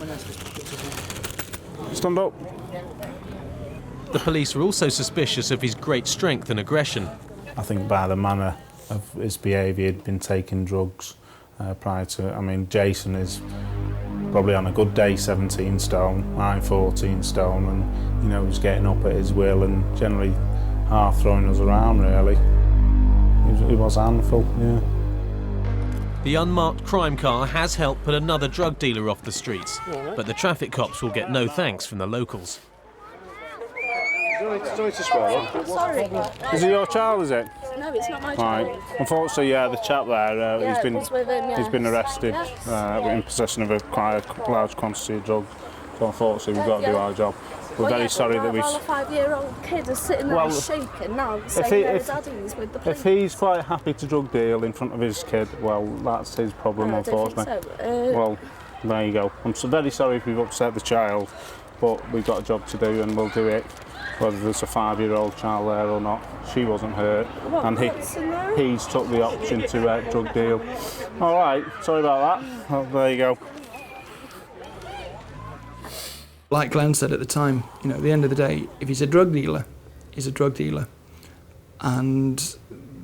Stand up. The police are also suspicious of his great strength and aggression. I think by the manner of his behaviour, he'd been taking drugs prior to. I mean, Jason is probably on a good day 17 stone, I'm 14 stone, and you know, he's getting up at his will and generally half throwing us around, really. He was a handful, yeah. The unmarked crime car has helped put another drug dealer off the streets, but the traffic cops will get no thanks from the locals. Sorry to swear. Sorry. Is it your child, is it? No, it's not my Right. child. Unfortunately, yeah, the chap there, Yeah, it was with him, yeah. he's been arrested Yes. in possession of quite a large quantity of drugs. So unfortunately, we've got to do our job. We're very sorry that we've. While a 5-year-old kid is sitting there shaking now, saying there's daddy's with the police. If he's quite happy to drug deal in front of his kid, well, that's his problem, I don't think unfortunately. so. Well, there you go. I'm very sorry if we've upset the child, but we've got a job to do and we'll do it, whether there's a 5-year-old child there or not. She wasn't hurt, and he's took the option to drug deal. All right, sorry about that. Well, there you go. Like Glenn said at the time, you know, at the end of the day, if he's a drug dealer, he's a drug dealer. And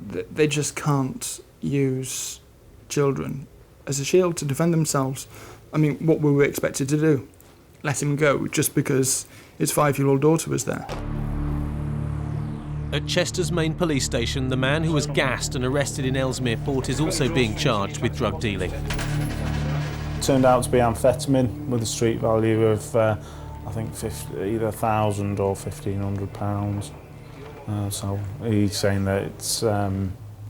they just can't use children as a shield to defend themselves. I mean, what were we expected to do? Let him go just because his 5-year-old daughter was there? At Chester's main police station, the man who was gassed and arrested in Ellesmere Port is also being charged with drug dealing. Turned out to be amphetamine with a street value of, I think, either £1,000 or £1,500. So he's saying that it's for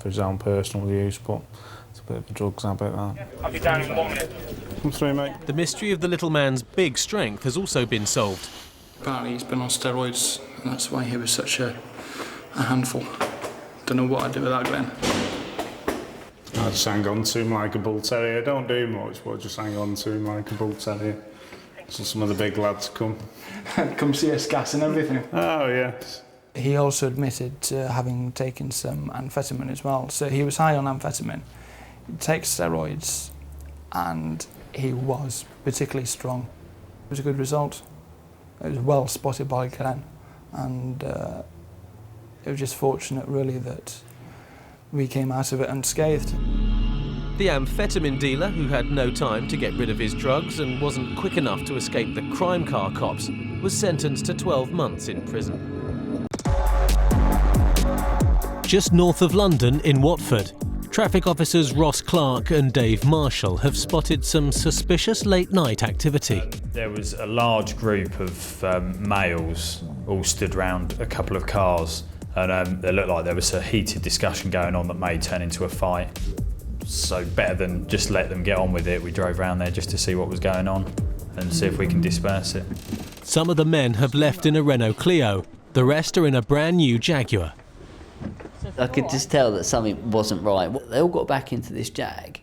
his own personal use, but it's a bit of a drugs habit, that. I'll be down in 1 minute. Come through, mate. The mystery of the little man's big strength has also been solved. Apparently he's been on steroids, and that's why he was such a handful. Don't know what I'd do without Glenn. I just hang on to him like a bull terrier. I don't do much, but just hang on to him like a bull terrier. So some of the big lads come. Come see us gas and everything. Oh, yes. He also admitted to having taken some amphetamine as well. So he was high on amphetamine, he takes steroids, and he was particularly strong. It was a good result. It was well spotted by Glenn, and it was just fortunate, really, that we came out of it unscathed. The amphetamine dealer, who had no time to get rid of his drugs and wasn't quick enough to escape the crime car cops, was sentenced to 12 months in prison. Just north of London, in Watford, Traffic officers Ross Clark and Dave Marshall have spotted some suspicious late-night activity. There was a large group of males all stood around a couple of cars, and it looked like there was a heated discussion going on that may turn into a fight. So better than just let them get on with it, we drove around there just to see what was going on and see if we can disperse it. Some of the men have left in a Renault Clio. The rest are in a brand new Jaguar. I could just tell that something wasn't right. They all got back into this Jag,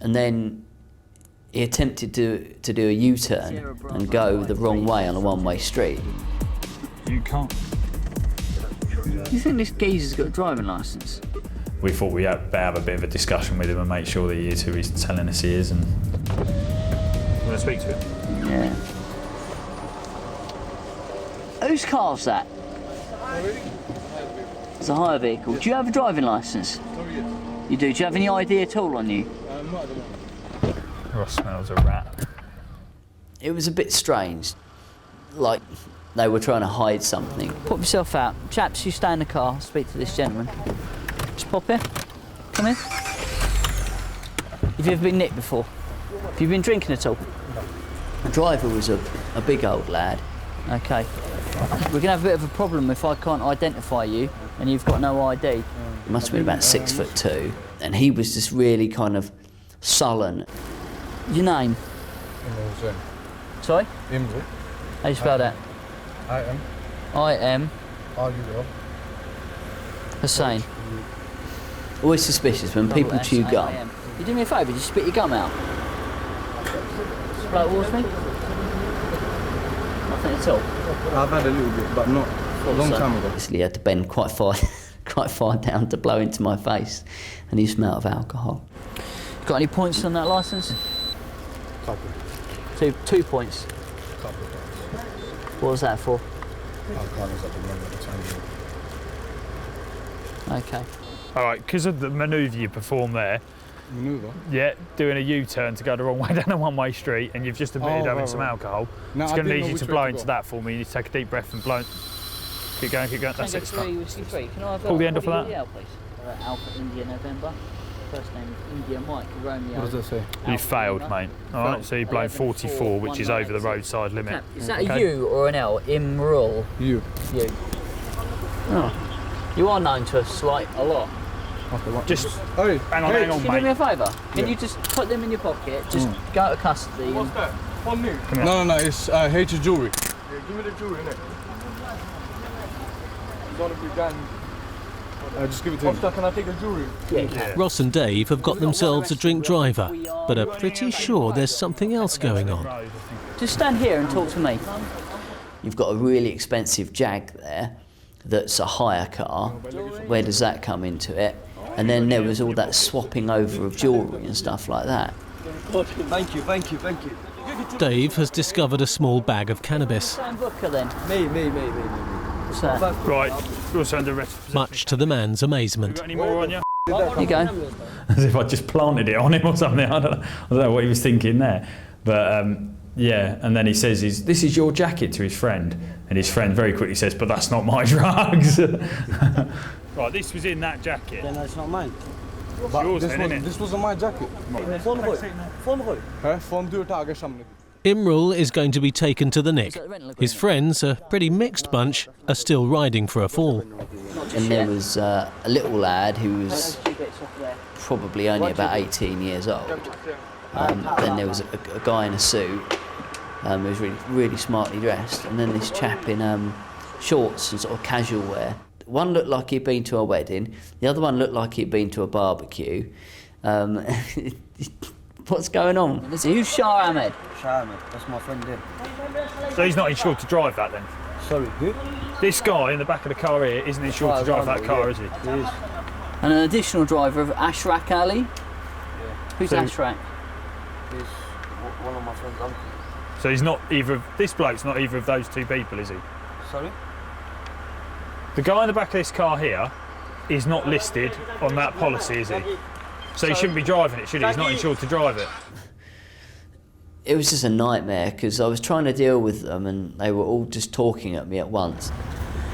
and then he attempted to do a U-turn and go the wrong way on a one-way street. You can't. You think this geezer's got a driving licence? We thought we'd have a bit of a discussion with him and make sure that he is who he's telling us he is. And You want to speak to him? Yeah. Whose car's that? It's a hire vehicle. Do you have a driving licence? You do. Do you have any ID at all on you? Ross smells a rat. It was a bit strange. Like they were trying to hide something. Pop yourself out. Chaps, you stay in the car. Speak to this gentleman. Just pop in. Come in. Have you ever been nicked before? Have you been drinking at all? The driver was a big old lad. Okay. We're going to have a bit of a problem if I can't identify you and you've got no ID. He must have been about 6'2", and he was just really kind of sullen. Your name? Sorry? Imru. How do you spell that? I-M. I-M. R-U-L. Hussein. Always suspicious when people chew gum. You do me a favour, just spit your gum out. Blow towards me? Nothing at all. I've had a little bit, but not a long time ago. He had to bend quite far down to blow into my face, and he smelled of alcohol. Got any points on that licence? Couple. 2 points. Couple. What was that for? I can't exactly remember the time. Okay. All right, because of the manoeuvre you performed there. Manoeuvre? Yeah, doing a U-turn to go the wrong way down a one-way street, and you've just admitted having some alcohol. No, it's going to need you to blow into that for me. You need to take a deep breath and blow. Keep going, keep going. That's it. Pull the end off of that. Please. Alpha India November. First name is India Mike Romeo. What does that say? You failed, mate. All right, so you've blown 44, which is over the roadside limit. Is that a U or an L? Imrul. You. You. Oh. You are known to us like a lot. Just hang on, Can you mate. do me a favour? Can you just put them in your pocket? Just go to custody. What's that? On me? No, it's H jewelry. Yeah, give me the jewelry, innit? It's gonna be done. Just give it to him. Can I take the jewelry? Yeah. Ross and Dave have got themselves a drink driver, but are pretty sure there's something else going on. Just stand here and talk to me. You've got a really expensive Jag there that's a hire car. Where does that come into it? And then there was all that swapping over of jewellery and stuff like that. Thank you. Dave has discovered a small bag of cannabis. Booker then? Me. What's that? Right, you're under arrest. Much to the man's amazement. Got any more on you? Here you go. As if I just planted it on him or something. I don't know what he was thinking there. But yeah, and then he says, "This is your jacket," to his friend. And his friend very quickly says, "But that's not my drugs." Right, this was in that jacket. Then that's not mine. It's yours then, isn't it? This wasn't my jacket. Imrul is going to be taken to the Nick. His friends, a pretty mixed bunch, are still riding for a fall. And there was a little lad who was probably only about 18 years old. Then there was a guy in a suit who was really smartly dressed, and then this chap in shorts and sort of casual wear. One looked like he'd been to a wedding, the other one looked like he'd been to a barbecue. What's going on? Who's Shah Ahmed? Shah Ahmed, that's my friend there. So he's not insured to drive that then? Sorry, who? This guy in the back of the car here isn't insured to drive that car, is he? He is. And an additional driver of Ashrak Ali? Yeah. Who's Ashrak? He's one of my friend's uncles. So he's not either this bloke's not either of those two people, is he? Sorry? The guy in the back of this car here is not listed on that policy, is he? So he shouldn't be driving it, should he? He's not insured to drive it. It was just a nightmare because I was trying to deal with them and they were all just talking at me at once.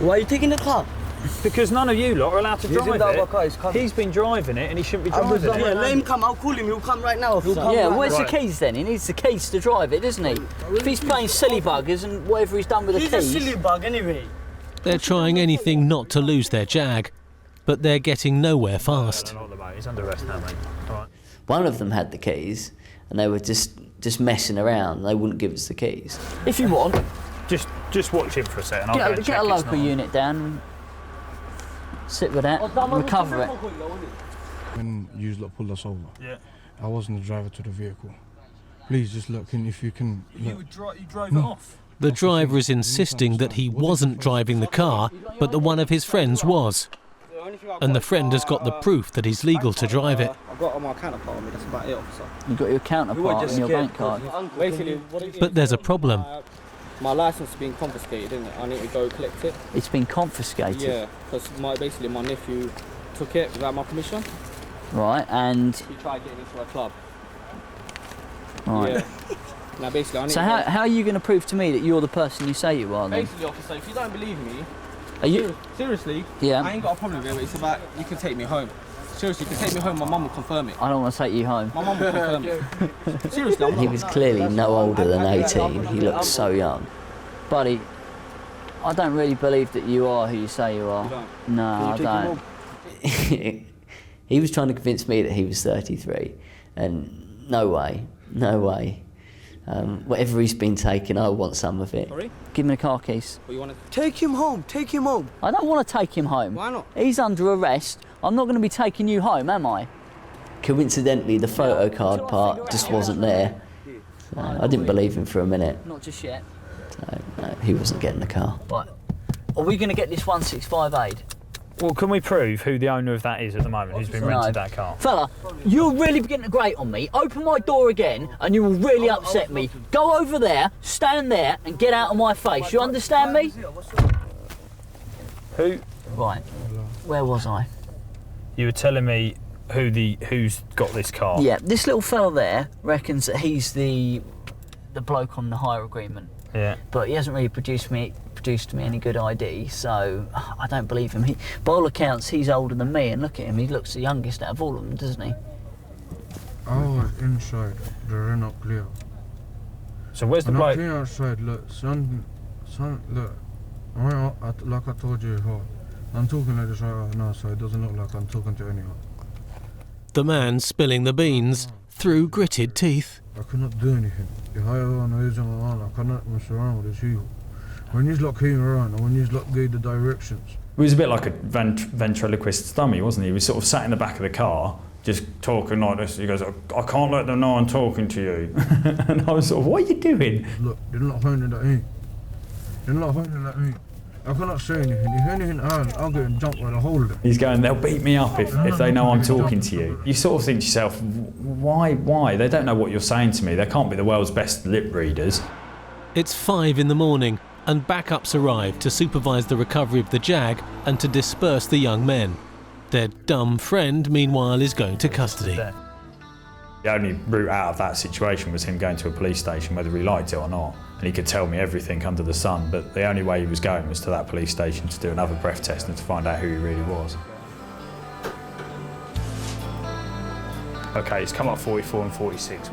Why are you taking the car? Because none of you lot are allowed to He's in drive the other car, he's it. coming. He's been driving it and he shouldn't be driving it. Yeah, let him come. I'll call him. He'll come right now. Yeah, where's the keys then? He needs the keys to drive it, doesn't he? If he's playing silly buggers and whatever he's done with the keys... He's a silly bug anyway. They're trying anything not to lose their Jag, but they're getting nowhere fast. He's under arrest now, mate. All right. One of them had the keys and they were just messing around. They wouldn't give us the keys. If you want... Just watch him for a second. I'll go and Get check a it's local not. unit down and sit with that, recover it. When you lot pulled us over, yeah, I wasn't the driver to the vehicle. Please just look, if you can... You drove it off? The driver is insisting that he wasn't driving the car, but that one of his friends was. And the friend has got the proof that he's legal to drive it. I've got my counterpart on me, that's about it, officer. You've got your counterpart in your bank card. Basically, what it is, But there's a problem. my licence has been confiscated, isn't it? I need to go collect it. It's been confiscated? Yeah, because basically my nephew took it without my permission. Right, and... He tried getting into a club. Right. Yeah. Now basically I need So how are you going to prove to me that you're the person you say you are then? Basically, officer, if you don't believe me... Are you... Seriously? Yeah. I ain't got a problem with it, it's about, you can take me home. Seriously, you can take me home, my mum will confirm it. I don't want to take you home. My mum will confirm it. Seriously, I'm not. He was clearly no older than 18. He looked so young. Buddy, I don't really believe that you are who you say you are. You don't? No, I don't. He was trying to convince me that he was 33, and no way. Whatever he's been taking, I want some of it. Sorry? Give me the car keys. What, you want to... Take him home. I don't want to take him home. Why not? He's under arrest. I'm not going to be taking you home, am I? Coincidentally, the photo card part just wasn't there. So I didn't believe him for a minute. Not just yet. So, no, he wasn't getting the car. Right. Are we going to get this 165 aid? Well, can we prove who the owner of that is at the moment, who's been rented that car? Fella, you're really beginning to grate on me. Open my door again and you will really upset me. Go over there, stand there and get out of my face. You understand me? Who? Right. Where was I? You were telling me who's got this car. Yeah, this little fella there reckons that he's the bloke on the hire agreement. Yeah. But he hasn't really produced to me any good ID, so I don't believe him. By all accounts, he's older than me, and look at him, he looks the youngest out of all of them, doesn't he? I was inside, they're not clear. So where's the bloke? bloke? I came outside, look, son, look, like I told you before, I'm talking like this right now, so it doesn't look like I'm talking to anyone. The man spilling the beans through gritted teeth. I cannot do anything. If I ever want to use them around, I cannot mess around with this you. When you lot came around and when you lot gave the directions. He was a bit like a ventriloquist dummy, wasn't he? He was sort of sat in the back of the car, just talking like this. He goes, I can't let them know I'm talking to you. And I was sort of, what are you doing? Look, they're not finding that in. They're not finding that in. I cannot say anything. If anything I'll get jumped by the whole of them. He's going, they'll beat me up if they know I'm talking to you. You sort of think to yourself, why? They don't know what you're saying to me. They can't be the world's best lip readers. It's 5 in the morning and backups arrive to supervise the recovery of the Jag and to disperse the young men. Their dumb friend, meanwhile, is going to custody. The only route out of that situation was him going to a police station, whether he liked it or not. And he could tell me everything under the sun, but the only way he was going was to that police station to do another breath test and to find out who he really was. Okay, it's come up 44 and 46.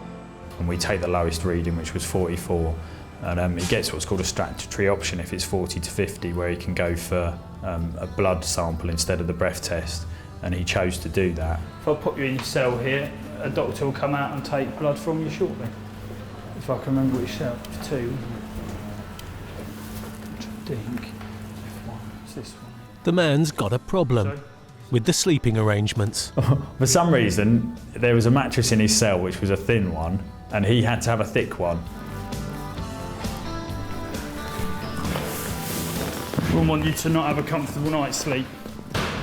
And we take the lowest reading, which was 44. And he gets what's called a statutory option if it's 40 to 50, where he can go for a blood sample instead of the breath test. And he chose to do that. If I put you in your cell here, a doctor will come out and take blood from you shortly. If I can remember which cell, it's 2. I think. It's this one. The man's got a problem with the sleeping arrangements. For some reason, there was a mattress in his cell which was a thin one, and he had to have a thick one. We want you to not have a comfortable night's sleep.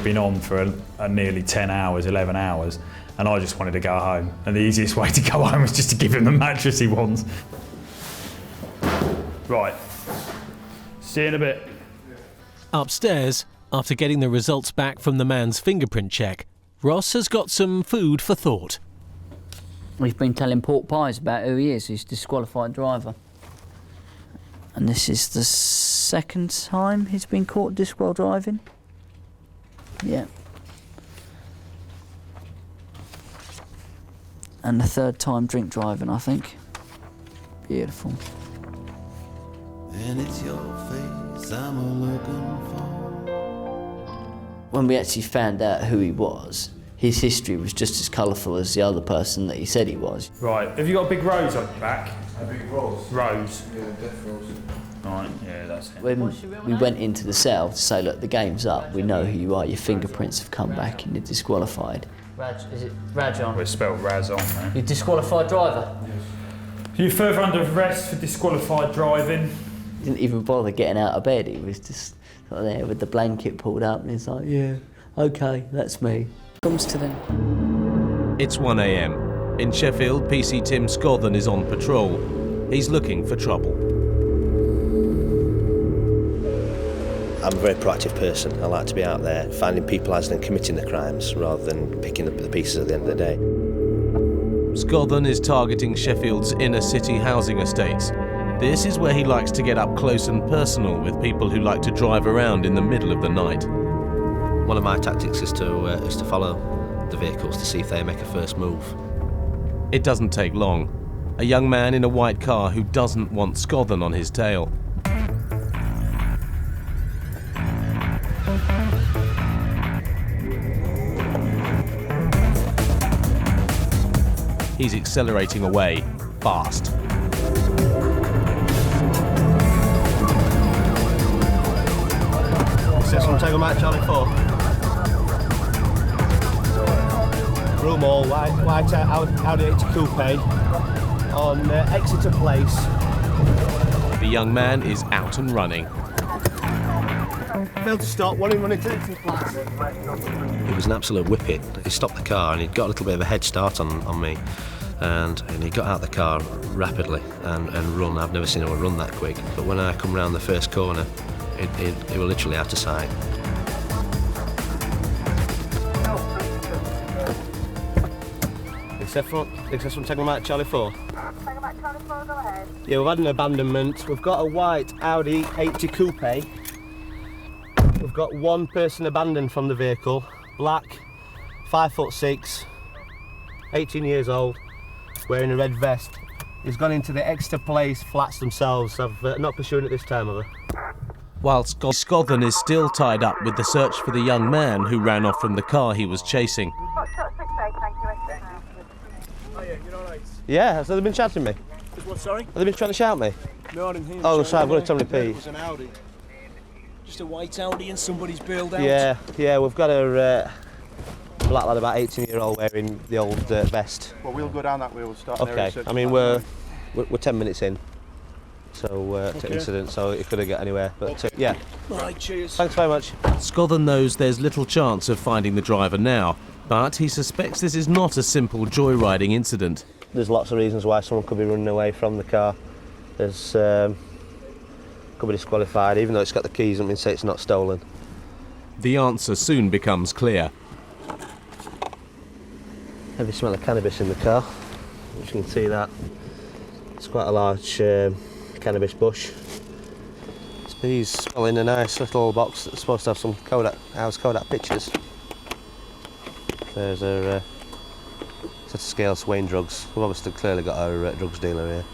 Been on for a nearly 10 hours, 11 hours, and I just wanted to go home. And the easiest way to go home was just to give him the mattress he wants. Right. See you in a bit. Upstairs, after getting the results back from the man's fingerprint check, Ross has got some food for thought. We've been telling pork pies about who he is. He's a disqualified driver. And this is the second time he's been caught disqual driving. Yeah. And the third time drink driving, I think. Beautiful. And it's your face I'm looking for. When we actually found out who he was, his history was just as colourful as the other person that he said he was. Right, have you got a big rose on your back? A big rose? Rose. Yeah, death rose. Right, yeah, that's it. When we went into the cell to say, look, the game's up, we know who you are, your fingerprints have come back and you're disqualified. Is it Rajon? It's spelled Razon, man. You're disqualified driver? Yes. You're further under arrest for disqualified driving. He didn't even bother getting out of bed, he was just sort of there with the blanket pulled up and he's like, yeah, okay, that's me. Comes to them. It's 1 a.m. In Sheffield, PC Tim Scothen is on patrol. He's looking for trouble. I'm a very proactive person. I like to be out there finding people as and committing the crimes rather than picking up the pieces at the end of the day. Scothen is targeting Sheffield's inner city housing estates. This is where he likes to get up close and personal with people who like to drive around in the middle of the night. One of my tactics is to follow the vehicles to see if they make a first move. It doesn't take long. A young man in a white car who doesn't want Scothen on his tail. He's accelerating away, fast. From Tango Mike Charlie 4. Room Hall, white Audi 80 Coupe on Exeter Place. The young man is out and running. Failed to stop, one in running to Exeter Place. It was an absolute whippet. He stopped the car and he'd got a little bit of a head start on me. And he got out the car rapidly and run. I've never seen anyone run that quick. But when I come round the first corner, it was literally out of sight. Access from Tango Mike Charlie 4. Tango Mike Charlie 4, go ahead. Yeah, we've had an abandonment. We've got a white Audi 80 Coupe. We've got one person abandoned from the vehicle. Black, 5'6", 18 years old, wearing a red vest. He's gone into the Exeter Place flats themselves. I've not pursuing it this time, have I? Whilst Scothen is still tied up with the search for the young man who ran off from the car he was chasing. Yeah, so they've been shouting me? What, sorry? Have they been trying to shout me? No, I didn't hear. Oh, sorry, I've got to tell me It was an Audi. Just a white Audi and somebody's bailed out. Yeah, we've got a black lad, about 18-year-old, wearing the old vest. Well, we'll go down that way, we'll start Okay, I mean, we're 10 minutes in, so to incident, so it could have got anywhere, but yeah. Right, cheers. Thanks very much. Scothen knows there's little chance of finding the driver now, but he suspects this is not a simple joyriding incident. There's lots of reasons why someone could be running away from the car. There's could be disqualified, even though it's got the keys, I mean, say it's not stolen. The answer soon becomes clear. Heavy smell of cannabis in the car, as you can see that. It's quite a large cannabis bush. So he's all in a nice little box that's supposed to have some Kodak pictures. There's a set of scale swaying drugs. We've obviously clearly got our drugs dealer here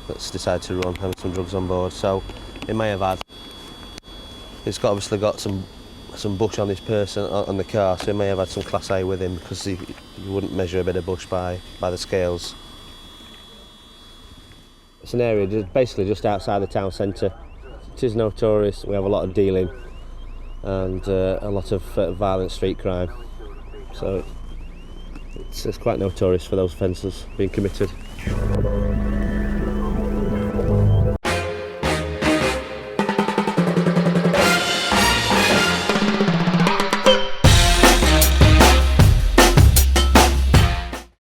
that's decided to run, having some drugs on board. So it may have had. It's obviously got some bush on his person on the car, so he may have had some Class A with him because you wouldn't measure a bit of bush by the scales. It's an area basically just outside the town centre. It is notorious. We have a lot of dealing and a lot of violent street crime. So it's quite notorious for those offences being committed.